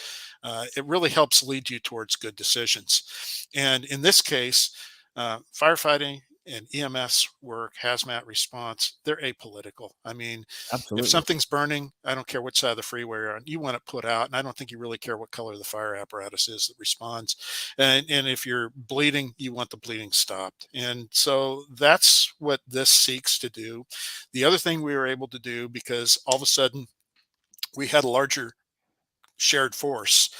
It really helps lead you towards good decisions. And in this case, firefighting and EMS work, hazmat response, they're apolitical. I mean, if Absolutely. something's burning, I don't care which side of the freeway you're on, you want it put out. And I don't think you really care what color the fire apparatus is that responds. And if you're bleeding, you want the bleeding stopped. And so that's what this seeks to do. The other thing we were able to do, because all of a sudden we had a larger shared force,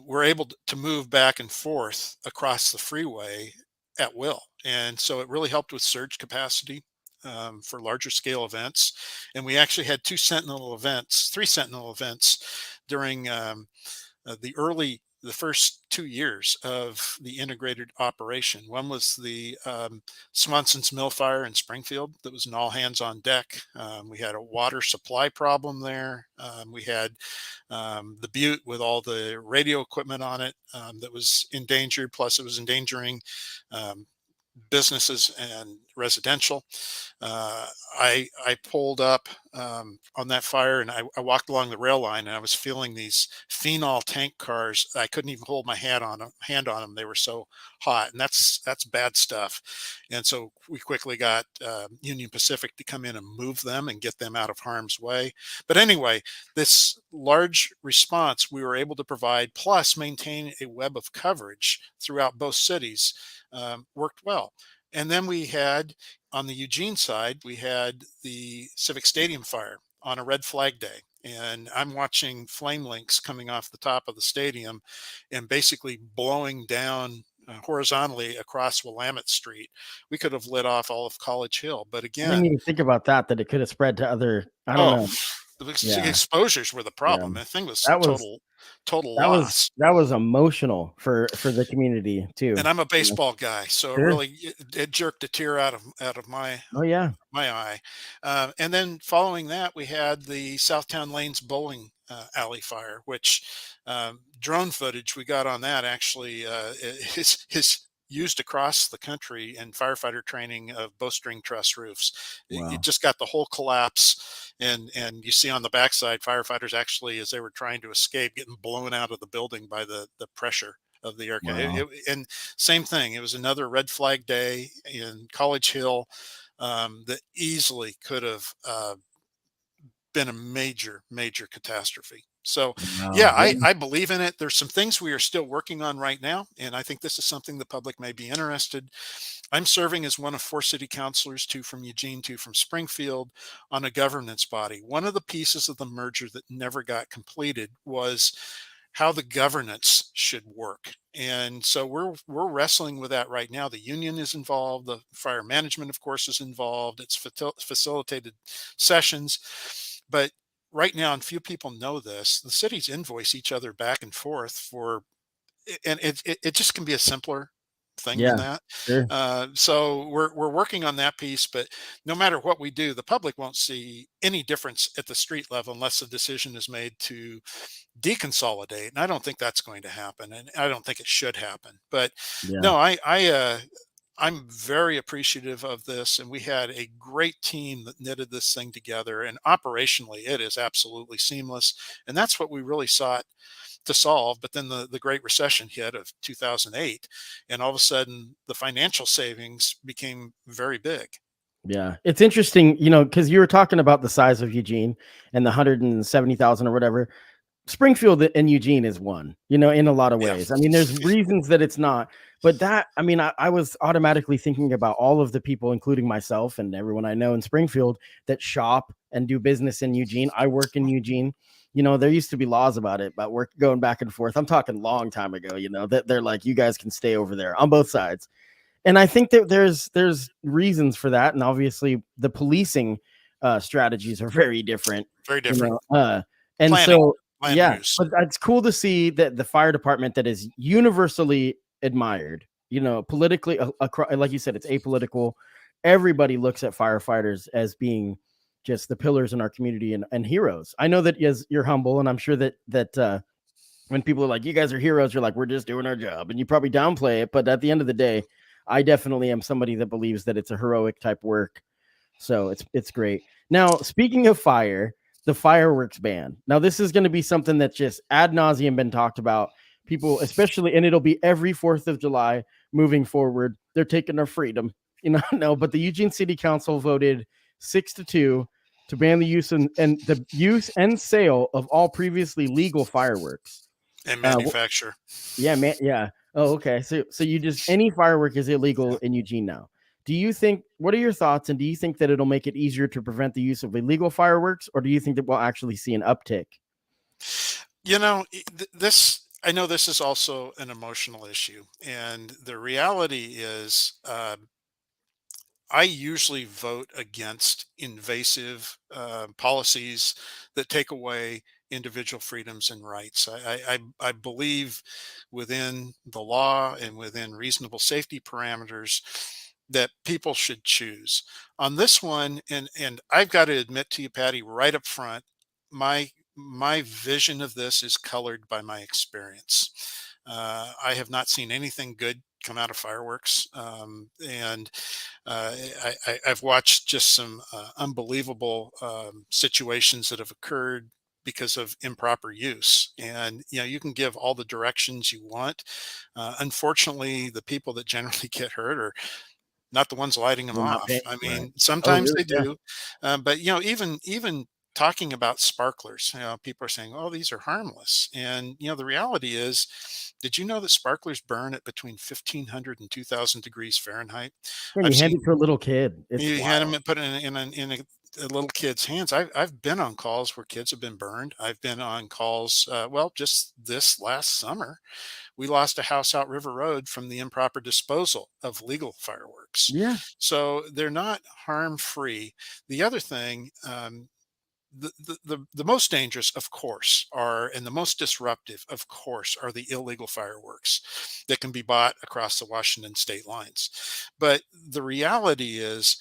we're able to move back and forth across the freeway at will. And so it really helped with surge capacity for larger scale events. And we actually had three Sentinel events during the first 2 years of the integrated operation. One was the Swanson's mill fire in Springfield that was an all hands on deck. We had a water supply problem there. We had the Butte with all the radio equipment on it that was endangered, plus it was endangering businesses and residential. I pulled up on that fire, and I walked along the rail line, and I was feeling these phenol tank cars. I couldn't even hold my hand on them. They were so hot, and that's bad stuff. And so we quickly got Union Pacific to come in and move them and get them out of harm's way. But anyway, this large response we were able to provide, plus maintain a web of coverage throughout both cities, worked well. And then we had, on the Eugene side, we had the Civic Stadium fire on a red flag day. And I'm watching flame links coming off the top of the stadium and basically blowing down horizontally across Willamette Street. We could have lit off all of College Hill. But I didn't again, even think about that it could have spread to other, I don't oh, know. the Yeah. exposures were the Yeah. problem. The thing was That was total that was loss. that was emotional for the community too. And I'm a baseball guy, so it Sure. really it jerked a tear out of my Oh yeah. eye. And then following that, we had the Southtown Lanes bowling alley fire, which drone footage we got on that actually is used across the country in firefighter training of bowstring truss roofs. Wow. It just got the whole collapse, and you see on the backside firefighters actually, as they were trying to escape, getting blown out of the building by the pressure of the air. Wow. And same thing, it was another red flag day in College Hill that easily could have been a major catastrophe. So yeah, Wow. I believe in it. There's some things we are still working on right now, and I think this is something the public may be interested. I'm serving as one of 4 city councilors, 2 from Eugene, 2 from Springfield, on a governance body. One of the pieces of the merger that never got completed was how the governance should work. And so we're wrestling with that right now. The union is involved, the fire management, of course, is involved. It's facilitated sessions, but right now, and few people know this, the cities invoice each other back and forth for, and it just can be a simpler thing than Yeah, that. sure. So we're working on that piece, but no matter what we do, the public won't see any difference at the street level unless a decision is made to deconsolidate. And I don't think that's going to happen, and I don't think it should happen. But Yeah. no, I'm very appreciative of this, and we had a great team that knitted this thing together. And operationally, it is absolutely seamless, and that's what we really sought to solve. But then the Great Recession hit of 2008, and all of a sudden, the financial savings became very big. Yeah. It's interesting, because you were talking about the size of Eugene and the 170,000 or whatever. Springfield and Eugene is one, in a lot of Yeah, ways. I mean, there's reasons that it's not, but I was automatically thinking about all of the people, including myself and everyone I know in Springfield, that shop and do business in Eugene. I work in Eugene. There used to be laws about it, but we're going back and forth. I'm talking long time ago, that they're like, you guys can stay over there on both sides. And I think that there's reasons for that. And obviously the policing strategies are very different, very you different. know. And Planning, so, land yeah, use. but it's cool to see that the fire department that is universally admired, politically, like you said, it's apolitical. Everybody looks at firefighters as being just the pillars in our community and heroes. I know that as you're humble, and I'm sure that when people are like, you guys are heroes, you're like, we're just doing our job. And you probably downplay it. But at the end of the day, I definitely am somebody that believes that it's a heroic type work. So it's great. Now, speaking of fire, the fireworks ban. Now, this is going to be something that's just ad nauseum been talked about. People, especially, and it'll be every 4th of July moving forward. They're taking our freedom. No, but the Eugene City Council voted 6-2 to ban the use and the use and sale of all previously legal fireworks. And Uh, manufacture. yeah, man. Yeah. Oh, okay. So you just any firework is illegal in Eugene now. What are your thoughts? And do you think that it'll make it easier to prevent the use of illegal fireworks, or do you think that we'll actually see an uptick? I know this is also an emotional issue, and the reality is, I usually vote against invasive policies that take away individual freedoms and rights. I believe within the law and within reasonable safety parameters that people should choose. On this one, and I've got to admit to you, Patty, right up front, my vision of this is colored by my experience. I have not seen anything good come out of fireworks, and I've watched just some unbelievable situations that have occurred because of improper use. And you can give all the directions you want. Unfortunately, the people that generally get hurt are not the ones lighting them We're not off. paying, I right? mean, Oh, sometimes really? they Yeah. do, but even talking about sparklers, people are saying, "Oh, these are harmless," and the reality is, did you know that sparklers burn at between 1,500 and 2,000 degrees Fahrenheit? And I've you hand it seen to a little kid. It's you had them wild. put it in a little kid's hands. I've been on calls where kids have been burned. I've been on calls. Well, just this last summer, we lost a house out River Road from the improper disposal of legal fireworks. Yeah. So they're not harm free. The other thing, the most dangerous, of course, are and the most disruptive, of course, are the illegal fireworks that can be bought across the Washington state lines. But the reality is,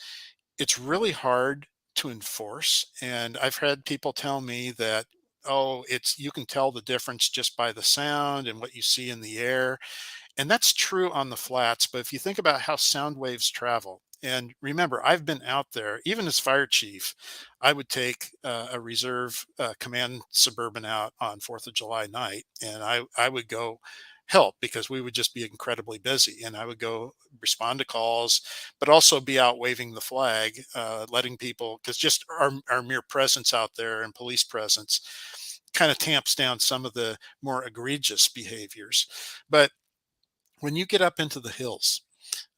it's really hard to enforce. And I've had people tell me that, oh, it's you can tell the difference just by the sound and what you see in the air. And that's true on the flats. But if you think about how sound waves travel, and remember, I've been out there, even as fire chief, I would take a reserve command suburban out on 4th of July night, and I would go help because we would just be incredibly busy. And I would go respond to calls, but also be out waving the flag, letting people, because just our mere presence out there and police presence kind of tamps down some of the more egregious behaviors. But when you get up into the hills,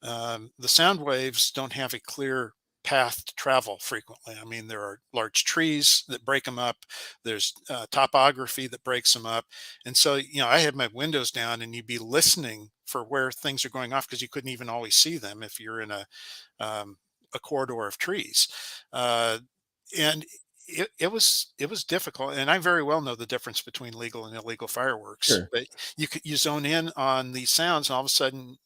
the sound waves don't have a clear path to travel frequently. I mean, there are large trees that break them up. There's topography that breaks them up. And so, I had my windows down and you'd be listening for where things are going off because you couldn't even always see them if you're in um, a corridor of trees. Uh, and it was difficult, and I very well know the difference between legal and illegal fireworks. Sure. But you zone in on these sounds, and all of a sudden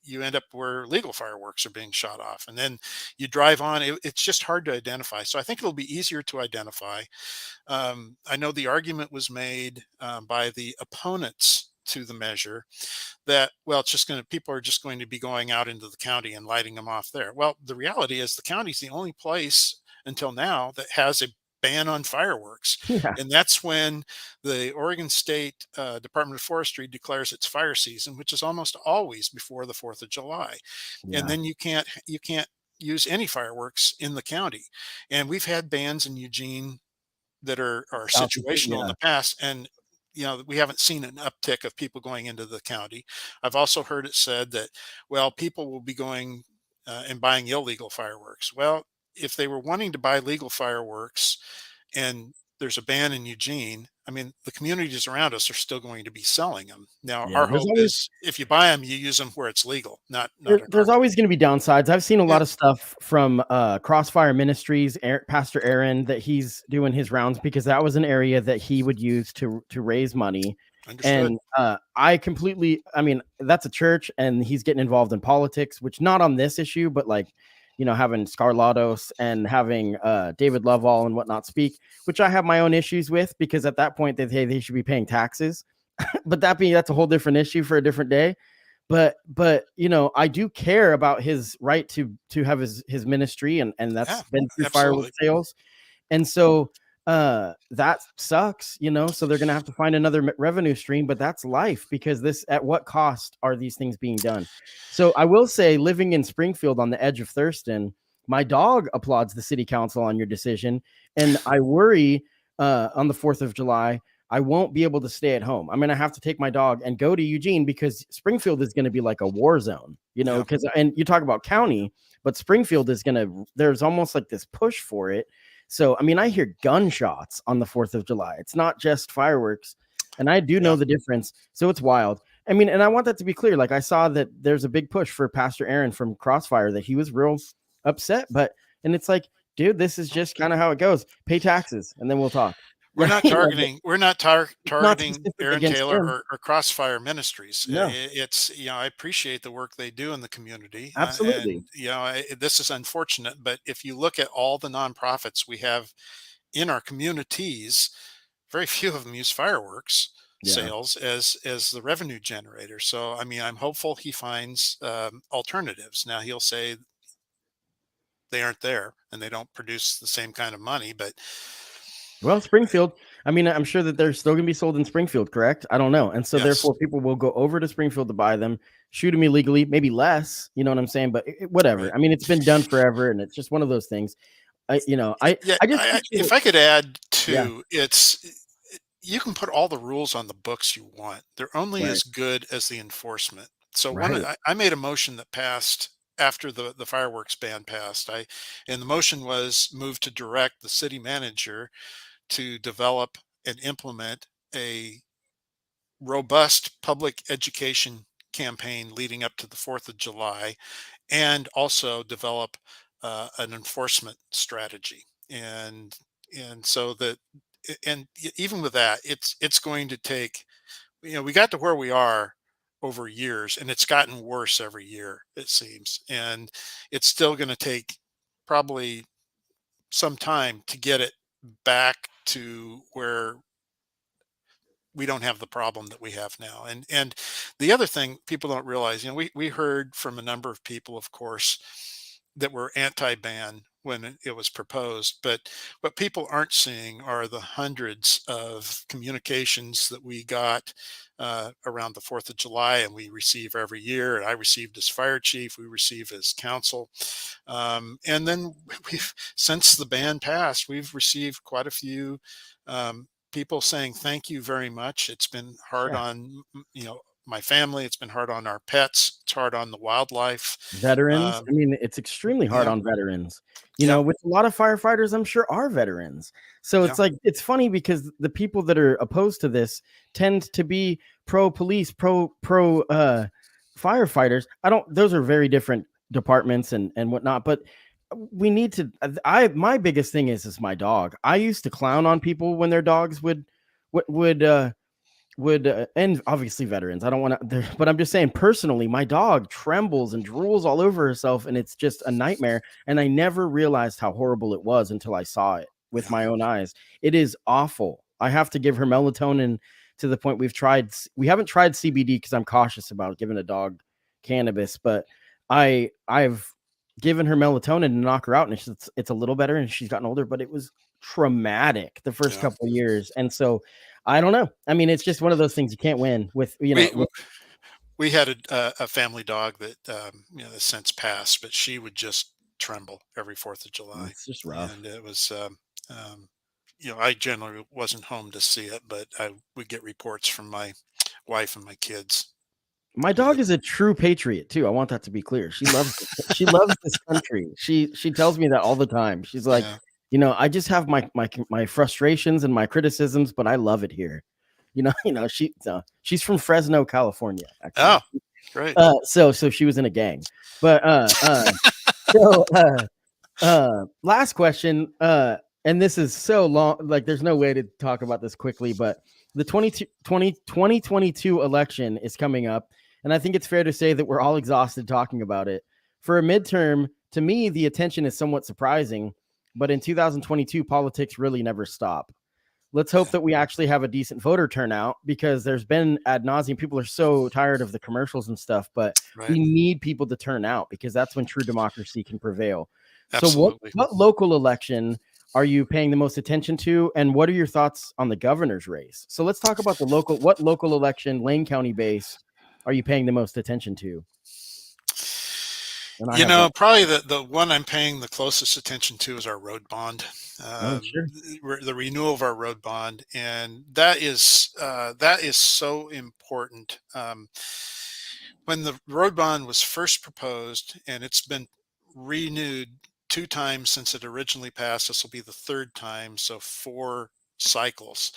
you end up where legal fireworks are being shot off, and then you drive on. It's just hard to identify. So I think it'll be easier to identify. I know the argument was made by the opponents to the measure that, well, it's just going to, people are just going to be going out into the county and lighting them off there. Well, the reality is the county's the only place until now that has a ban on fireworks. Yeah. And that's when the Oregon State Department of Forestry declares its fire season, which is almost always before the 4th of July. And Yeah. then you can't use any fireworks in the county. And we've had bans in Eugene that are South of it, situational in yeah. the past, and we haven't seen an uptick of people going into the county. I've also heard it said that, well, people will be going and buying illegal fireworks. Well, if they were wanting to buy legal fireworks and there's a ban in Eugene, I mean, the communities around us are still going to be selling them. Now, Yeah. our hope is if you buy them, you use them where it's legal, not in There's our. always going to be downsides. I've seen a Yeah, lot of stuff from Crossfire Ministries, Pastor Aaron, that he's doing his rounds because that was an area that he would use to raise money. understood. And I completely, I mean, that's a church, and he's getting involved in politics, which not on this issue, but like, having Scarlatos and having David Lovell and whatnot speak, which I have my own issues with because at that point they should be paying taxes. But that's a whole different issue for a different day. But I do care about his right to have his ministry, and Yeah, that's been through firework absolutely. sales. And so that sucks, so they're gonna have to find another revenue stream, but that's life, because this, at what cost are these things being done? So I will say, living in Springfield on the edge of Thurston, my dog applauds the city council on your decision, and I worry on the 4th of July I won't be able to stay at home. I'm going to have to take my dog and go to Eugene, because Springfield is going to be like a war zone, Yeah. because, and you talk about county, but Springfield is going to, there's almost like this push for it. So, I mean, I hear gunshots on the 4th of July. It's not just fireworks. And I do know Yeah. the difference. So it's wild. I mean, and I want that to be clear. Like, I saw that there's a big push for Pastor Aaron from Crossfire, that he was real upset, and it's like, dude, this is just kind of how it goes. Pay taxes and then we'll talk. We're not targeting Not targeting specific Aaron against Taylor him. or Crossfire Ministries. No, It's, I appreciate the work they do in the community, absolutely. and this is unfortunate. But if you look at all the nonprofits we have in our communities, very few of them use fireworks Yeah. sales as the revenue generator. So, I mean, I'm hopeful he finds alternatives. Now, he'll say they aren't there and they don't produce the same kind of money, but Well, Springfield, I mean, I'm sure that they're still going to be sold in Springfield, correct? I don't know. And so yes. therefore people will go over to Springfield to buy them, shoot them illegally, maybe less, you know what I'm saying? But whatever. Right. I mean, it's been done forever, and it's just one of those things. Yeah, I just think if I could add yeah, too, it's you can put all the rules on the books you want. They're only right, as good as the enforcement. So right. I made a motion that passed after the fireworks ban passed. And the motion was moved to direct the city manager to develop and implement a robust public education campaign leading up to the 4th of July, and also develop an enforcement strategy. And so that, and even with that, it's going to take, we got to where we are over years, and it's gotten worse every year, it seems. And it's still going to take probably some time to get it back to where we don't have the problem that we have now. And the other thing people don't realize, we heard from a number of people, of course, that were anti-ban when it was proposed, but what people aren't seeing are the hundreds of communications that we got around the 4th of July, and we receive every year. And I received as fire chief, we receive as council. And then we've, since the ban passed, we've received quite a few people saying thank you very much. It's been hard Yeah. on my family. It's been hard on our pets. It's hard on the wildlife. Veterans. I mean, it's extremely hard Yeah, on veterans, yeah, which a lot of firefighters, I'm sure, are veterans. So yeah, it's like, it's funny because the people that are opposed to this tend to be pro police, pro firefighters. Those are very different departments and whatnot. But we need to. My biggest thing is my dog. I used to clown on people when their dogs would and obviously veterans. I don't want to, but I'm just saying personally, my dog trembles and drools all over herself, and it's just a nightmare. And I never realized how horrible it was until I saw it with Yeah. my own eyes. It is awful. I have to give her melatonin to the point we haven't tried CBD because I'm cautious about giving a dog cannabis, but I've given her melatonin to knock her out, and it's a little better, and she's gotten older, but it was traumatic the first Yeah. couple of years. And so I don't know. I mean, it's just one of those things you can't win with, We we had a family dog that has since passed, but she would just tremble every 4th of July, it's just rough. and it was um, I generally wasn't home to see it, but I would get reports from my wife and my kids. My You know, dog is a true patriot too. I want that to be clear. She loves this country. She tells me that all the time. She's like, yeah. I just have my frustrations and my criticisms, but I love it here. She's from Fresno, California, Oh, actually. great. So she was in a gang. But so last question, and this is so long, like there's no way to talk about this quickly, but the 2022 election is coming up, and I think it's fair to say that we're all exhausted talking about it. For a midterm, to me, the attention is somewhat surprising, but in 2022, politics really never stop. Let's hope Yeah. that we actually have a decent voter turnout, because there's been ad nauseum. People are so tired of the commercials and stuff, but Right. we need people to turn out, because that's when true democracy can prevail. So Absolutely. what local election are you paying the most attention to, and what are your thoughts on the governor's race? So let's talk about what local election, Lane County base, are you paying the most attention to? And I have one. Probably the one I'm paying the closest attention to is our road bond, Oh, sure. the renewal of our road bond, and that is so important. When the road bond was first proposed, and it's been renewed 2 times since it originally passed. This will be the 3rd time, so 4 cycles.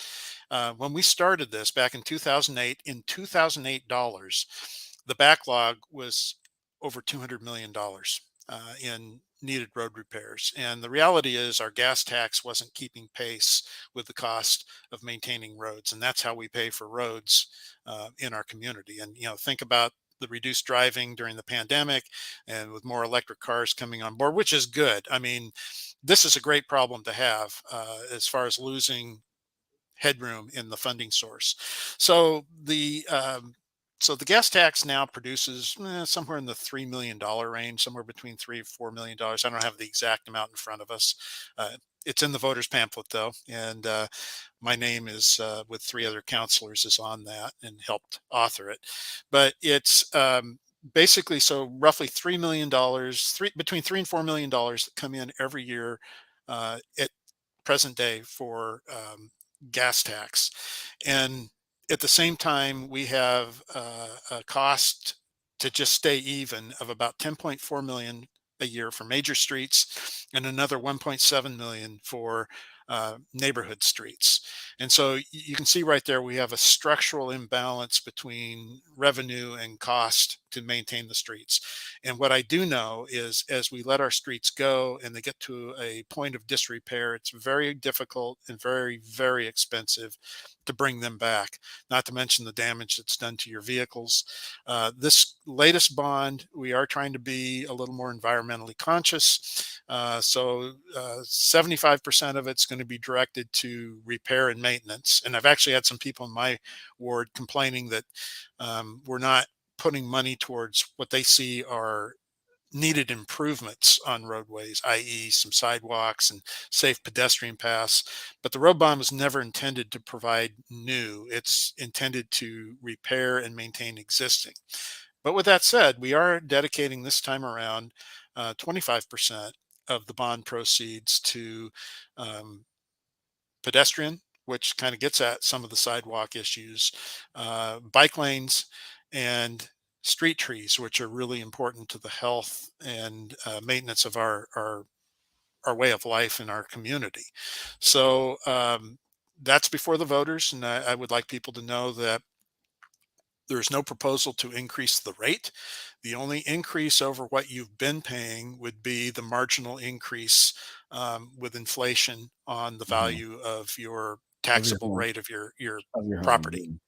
When we started this back in 2008, in $2008, the backlog was over $200 million in needed road repairs. And the reality is our gas tax wasn't keeping pace with the cost of maintaining roads. And that's how we pay for roads in our community. And, think about the reduced driving during the pandemic, and with more electric cars coming on board, which is good. I mean, this is a great problem to have as far as losing headroom in the funding source. So the gas tax now produces somewhere in the $3 million range, somewhere between $3 or $4 million. I don't have the exact amount in front of us. It's in the voters pamphlet though, and my name is with 3 other counselors is on that and helped author it. But it's basically, so roughly $3 million, between $3 and $4 million that come in every year at present day for gas tax. And at the same time, we have a cost to just stay even of about 10.4 million a year for major streets, and another 1.7 million for neighborhood streets. And so you can see right there, we have a structural imbalance between revenue and cost to maintain the streets. And what I do know is, as we let our streets go and they get to a point of disrepair, it's very difficult and very, very expensive to bring them back, not to mention the damage that's done to your vehicles. This latest bond, we are trying to be a little more environmentally conscious. So 75% of it's going to be directed to repair and maintenance. And I've actually had some people in my ward complaining that we're not putting money towards what they see are needed improvements on roadways, i.e., some sidewalks and safe pedestrian paths. But the road bond was never intended to provide new, it's intended to repair and maintain existing. But with that said, we are dedicating this time around 25% of the bond proceeds to um, pedestrian, which kind of gets at some of the sidewalk issues, bike lanes, and street trees, which are really important to the health and maintenance of our way of life in our community. So that's before the voters, and I would like people to know that there's no proposal to increase the rate. The only increase over what you've been paying would be the marginal increase with inflation on the Mhm. value of your Of your taxable home. rate of your Of your home. property.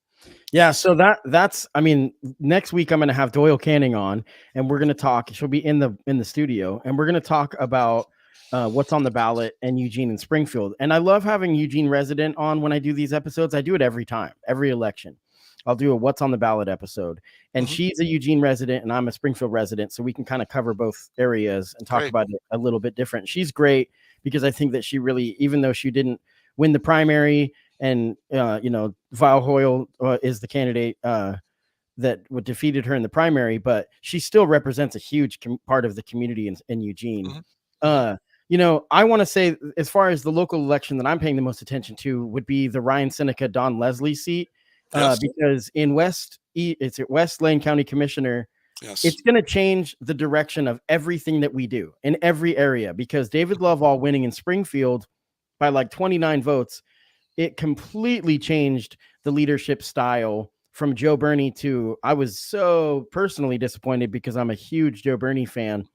Yeah, Yes. so that's I mean, next week I'm gonna have Doyle Canning on, and we're gonna talk. She'll be in the studio, and we're gonna talk about what's on the ballot in Eugene and Springfield. And I love having Eugene resident on when I do these episodes. I do it every time, every election. I'll do a what's on the ballot episode. And Mhm. she's a Eugene resident and I'm a Springfield resident, so we can kind of cover both areas and talk Great. about it a little bit different. She's great because I think that she really, even though she didn't win the primary, and Val Hoyle is the candidate that defeated her in the primary, but she still represents a huge part of the community in Eugene. Mhm. Mhm. Uh, I want to say, as far as the local election that I'm paying the most attention to, would be the Ryan Seneca Don Leslie seat, Yes. because in it's at West Lane County Commissioner. Yes. It's going to change the direction of everything that we do in every area, because David Lovell winning in Springfield by like 29 votes, it completely changed the leadership style from Joe Berney to, I was so personally disappointed because I'm a huge Joe Berney fan.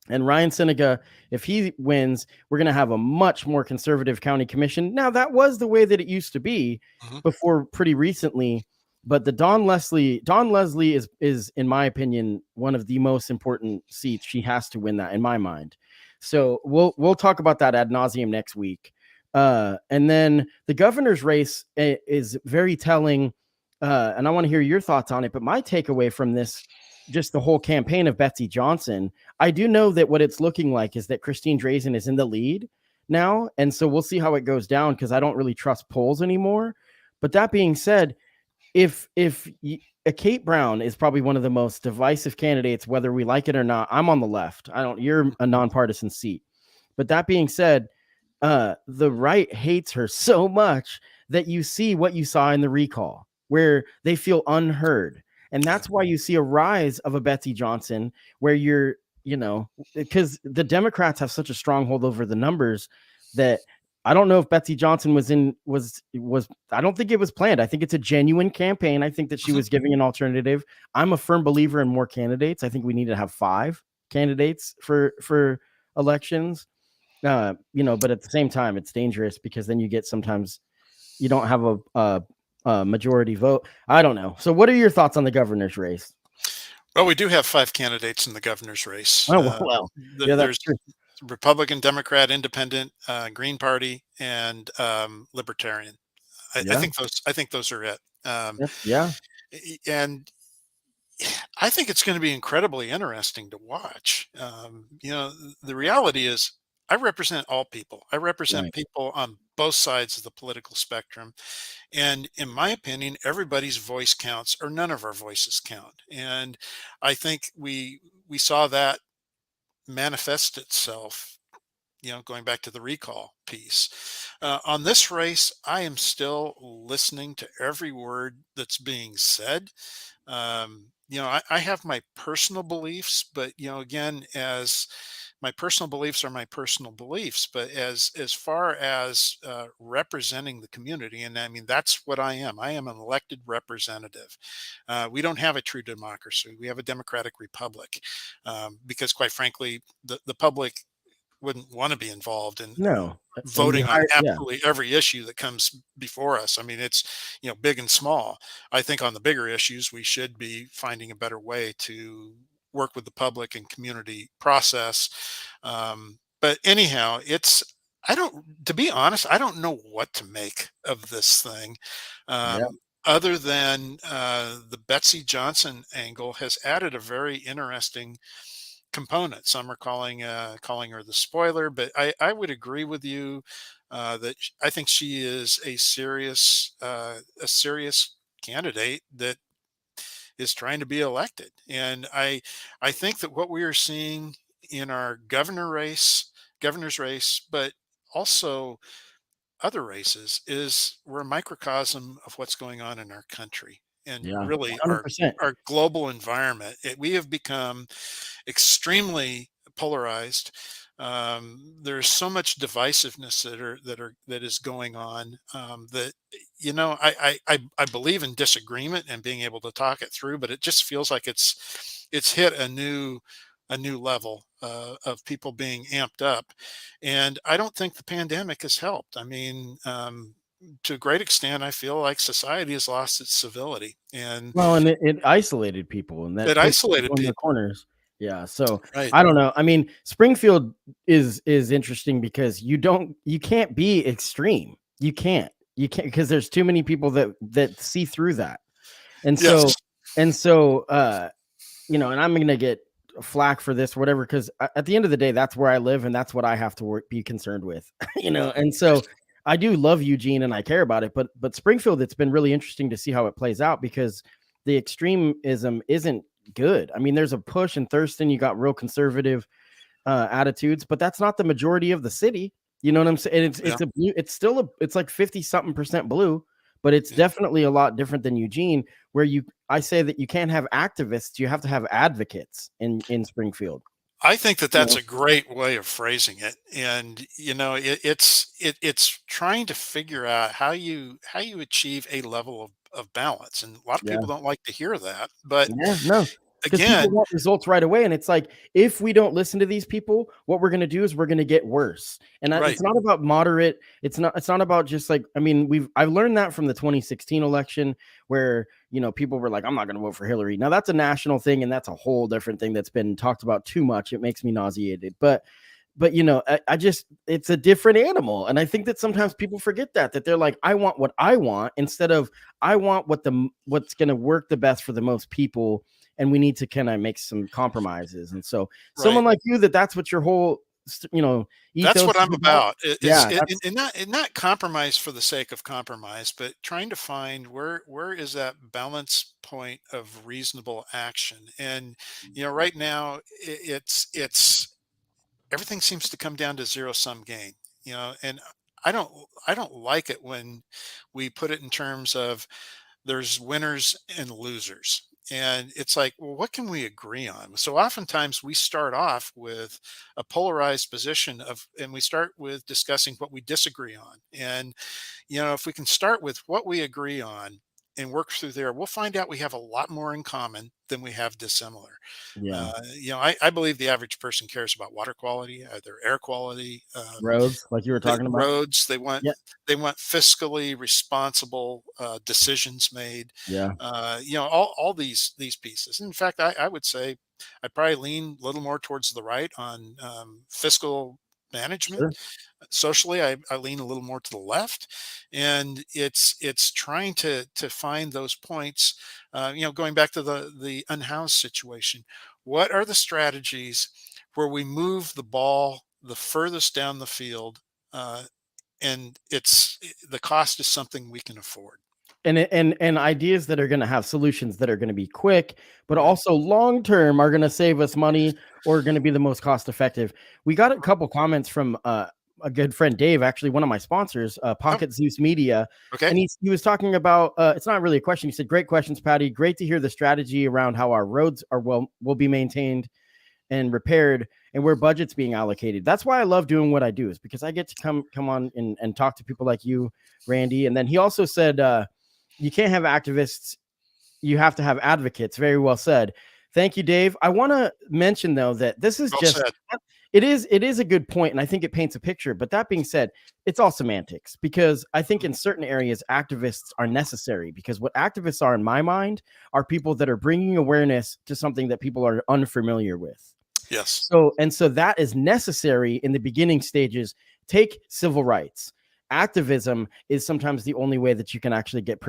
And Ryan Seneca, if he wins, we're going to have a much more conservative county commission. Now, that was the way that it used to be Mhm. before pretty recently. But the Don Leslie is, in my opinion, one of the most important seats. She has to win that in my mind. So we'll talk about that ad nauseum next week. And then the governor's race is very telling. And I want to hear your thoughts on it. But my takeaway from this, just the whole campaign of Betsy Johnson, I do know that what it's looking like is that Christine Drazen is in the lead now. And so we'll see how it goes down, because I don't really trust polls anymore. But that being said, if Kate Brown is probably one of the most divisive candidates, whether we like it or not. I'm on the left. You're a nonpartisan seat. But that being said, the right hates her so much that you see what you saw in the recall, where they feel unheard. And Yeah. that's why you see a rise of a Betsy Johnson, where because the Democrats have such a stronghold over the numbers that I don't know if Betsy Johnson was I don't think it was planned. I think it's a genuine campaign. I think that she Mhm. was giving an alternative. I'm a firm believer in more candidates. I think we need to have 5 candidates for elections. But at the same time, it's dangerous, because then you get, sometimes you don't have a majority vote. I don't know. So what are your thoughts on the governor's race? Well, we do have 5 candidates in the governor's race. Oh, well, yeah, that's There's true. Republican, Democrat, Independent, Green Party, and Libertarian. I Yeah. think those are it. Yeah. And I think it's going to be incredibly interesting to watch. The reality is, I represent all people. I represent Right. people on both sides of the political spectrum. And in my opinion, everybody's voice counts, or none of our voices count. And I think we saw that manifest itself, going back to the recall piece. On this race, I am still listening to every word that's being said. I have my personal beliefs, but again, as my personal beliefs are my personal beliefs, but as far as representing the community, and I mean that's what I am. I am an elected representative. We don't have a true democracy. We have a democratic republic, because quite frankly, the public wouldn't want to be involved in No. And you voting on hire, yeah. absolutely every issue that comes before us. I mean, it's, big and small. I think on the bigger issues, we should be finding a better way to work with the public and community process. But anyhow, to be honest, I don't know what to make of this thing. Yeah. Other than the Betsy Johnson angle has added a very interesting component. Some are calling her the spoiler, but I would agree with you that I think she is a serious candidate that is trying to be elected. And I think that what we are seeing in our governor's race, but also other races, is we're a microcosm of what's going on in our country and Yeah. really our 100%. our global environment. We have become extremely polarized. There's so much divisiveness that is going on, that I believe in disagreement and being able to talk it through, but it just feels like it's hit a new level of people being amped up, and I don't think the pandemic has helped. I mean, to a great extent, I feel like society has lost its civility, and Well, and it isolated people, and that it pushed isolated people in the people. corners. Yeah, so Right. I don't know. I mean, Springfield is interesting because you can't be extreme. You can't because there's too many people that see through that. And so Yes. and so and I'm gonna get flack for this, or whatever, because at the end of the day, that's where I live, and that's what I have to be concerned with, And so I do love Eugene, and I care about it, but Springfield, it's been really interesting to see how it plays out because the extremism isn't good. I mean, there's a push in Thurston. You got real conservative attitudes, but that's not the majority of the city. You know what I'm saying? Yeah. It's like 50 something percent blue, but it's Yeah. definitely a lot different than Eugene, where I say that you can't have activists, you have to have advocates in Springfield. I think that You that's know? a great way of phrasing it, and it's trying to figure out how you achieve a level of balance, and a lot of Yeah. people don't like to hear that, but Yeah, no, because people again, want results right away, and it's like, if we don't listen to these people, what we're gonna do is we're gonna get worse. And right, it's not about moderate. It's not about just like, I mean, I've learned that from the 2016 election, where people were like, I'm not gonna vote for Hillary. Now that's a national thing, and that's a whole different thing that's been talked about too much. It makes me nauseated. But I just, it's a different animal, and I think that sometimes people forget that they're like, I want what I want, instead of I want what's going to work the best for the most people, and we need to kind of make some compromises. And so right. someone like you, that's what your whole That's ethos what is I'm about. about. Yeah, And not compromise for the sake of compromise, but trying to find where is that balance point of reasonable action. And right now it's everything seems to come down to zero sum game. And I don't I don't like it when we put it in terms of there's winners and losers. And it's like, well, what can we agree on? So oftentimes we start off with a polarized position and we start with discussing what we disagree on. And, if we can start with what we agree on and work through there, we'll find out we have a lot more in common than we have dissimilar. yeah. I believe the average person cares about water quality, their air quality, Roads, like you were talking about. roads. Yeah, They want fiscally responsible decisions made. yeah, All these pieces. In fact, I would say I probably lean a little more towards the right on fiscal management. sure. Socially, I lean a little more to the left, and it's trying to find those points. Going back to the unhoused situation, what are the strategies where we move the ball the furthest down the field, uh, and the cost is something we can afford. And ideas that are going to have solutions that are going to be quick, but Right. also long term are going to save us money, or going to be the most cost effective. We got a couple comments from a good friend Dave, actually one of my sponsors, Oh, Pocket Zeus Media, okay. and he was talking about it's not really a question. He said, "Great questions, Patty. Great to hear the strategy around how our roads will be maintained and repaired, and where budget's being allocated." That's why I love doing what I do, is because I get to come on and talk to people like you, Randy. And then he also said, you can't have activists, you have to have advocates. Very well said. Thank you, Dave. I want to mention, though, that this is Well just, said. it is a good point, and I think it paints a picture. But that being said, it's all semantics, because I think in certain areas activists are necessary, because what activists are, in my mind, are people that are bringing awareness to something that people are unfamiliar with. Yes. So that is necessary in the beginning stages. Take civil rights. Activism is sometimes the only way that you can actually get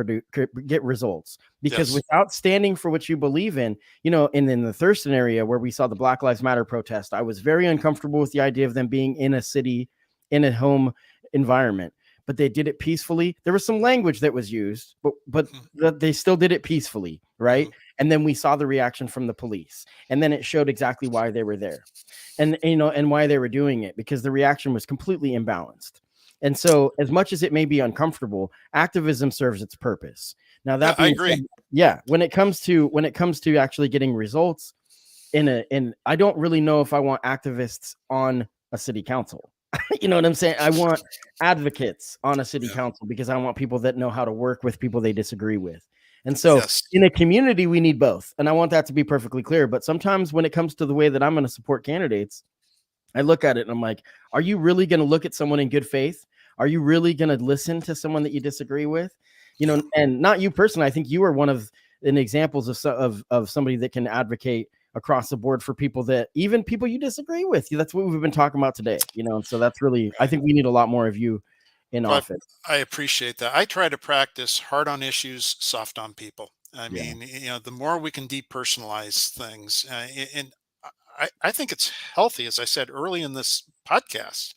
results, because Yes. without standing for what you believe in, in the Thurston area where we saw the Black Lives Matter protest, I was very uncomfortable with the idea of them being in a city, in a home environment, but they did it peacefully. There was some language that was used, but they still did it peacefully, right? Mhm. And then we saw the reaction from the police, and then it showed exactly why they were there, and why they were doing it, because the reaction was completely imbalanced. And so, as much as it may be uncomfortable, activism serves its purpose. Now, Yeah, that I being said, agree. yeah, when it comes to actually getting results, I don't really know if I want activists on a city council. You know what I'm saying? I want advocates on a city Yeah. council because I want people that know how to work with people they disagree with. And so Yes. in a community, we need both. And I want that to be perfectly clear. But sometimes when it comes to the way that I'm going to support candidates, I look at it and I'm like, are you really going to look at someone in good faith? Are you really going to listen to someone that you disagree with? You Yeah. know, and not you personally. I think you are one of an examples of somebody that can advocate across the board for people that even people you disagree with. That's what we've been talking about today, you know. And so that's really, I Right. think we need a lot more of you in Well, office. I appreciate that. I try to practice hard on issues, soft on people. I Yeah. mean, the more we can depersonalize things, and I think it's healthy, as I said early in this podcast.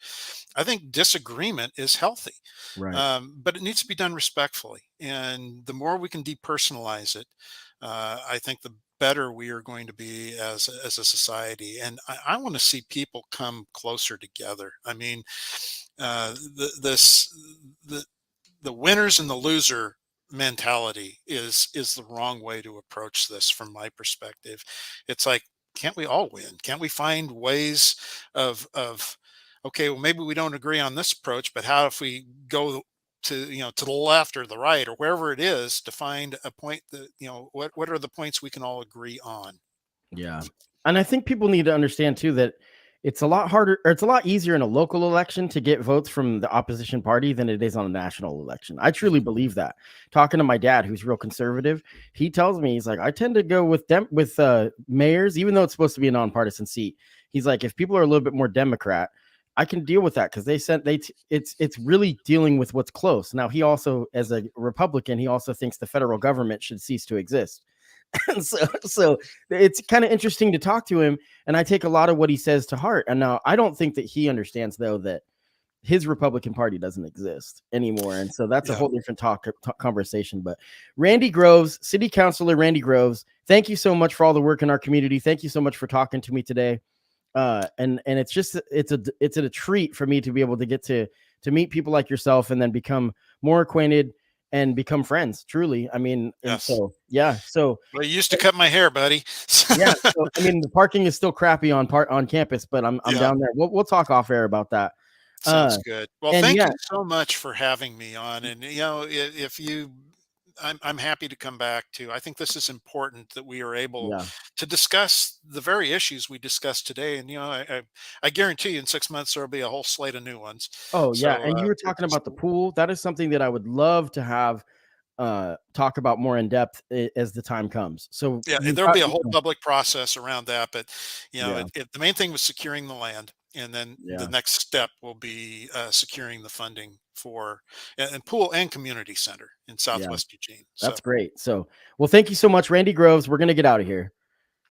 I think disagreement is healthy, Right. but it needs to be done respectfully. And the more we can depersonalize it, I think the better we are going to be as a society. And I want to see people come closer together. I mean, the the winners and the loser mentality is the wrong way to approach this from my perspective. It's like, can't we all win? Can't we find ways of okay, well, maybe we don't agree on this approach, but how if we go to the left or the right or wherever it is to find a point that, what are the points we can all agree on? Yeah. And I think people need to understand too that it's a lot harder or it's a lot easier in a local election to get votes from the opposition party than it is on a national election. I truly believe that. Talking to my dad, who's real conservative, he tells me, he's like, I tend to go with mayors, even though it's supposed to be a nonpartisan seat. He's like, if people are a little bit more Democrat, I can deal with that because it's really dealing with what's close. Now, he also, as a Republican, he also thinks the federal government should cease to exist. So it's kind of interesting to talk to him, and I take a lot of what he says to heart. And now I don't think that he understands though that his Republican Party doesn't exist anymore, and so that's a Yeah. whole different conversation. But Randy Groves, City Councilor Randy Groves, thank you so much for all the work in our community. Thank you so much for talking to me today. And it's a treat for me to be able to get to meet people like yourself and then become more acquainted and become friends. Truly, I mean, and Yes. so yeah, so Well, you used to cut my hair, buddy. yeah, so I mean, the parking is still crappy on campus, but I'm Yeah. down there. We'll talk off air about that. Sounds good. Well, And thank yeah, you so much for having me on. And if you, I'm happy to come back to. I think this is important that we are able yeah. to discuss the very issues we discussed today. And I guarantee you, in 6 months there'll be a whole slate of new ones. Oh yeah, So and you were talking about the pool. That is something that I would love to have talk about more in depth as the time comes. So yeah, you've there'll got be a whole public process around that. But yeah, the main thing was securing the land, and then the yeah, next step will be securing the funding for and pool and community center in yeah. Southwest Eugene. So That's great. So, well, thank you so much, Randy Groves. We're gonna get out of here.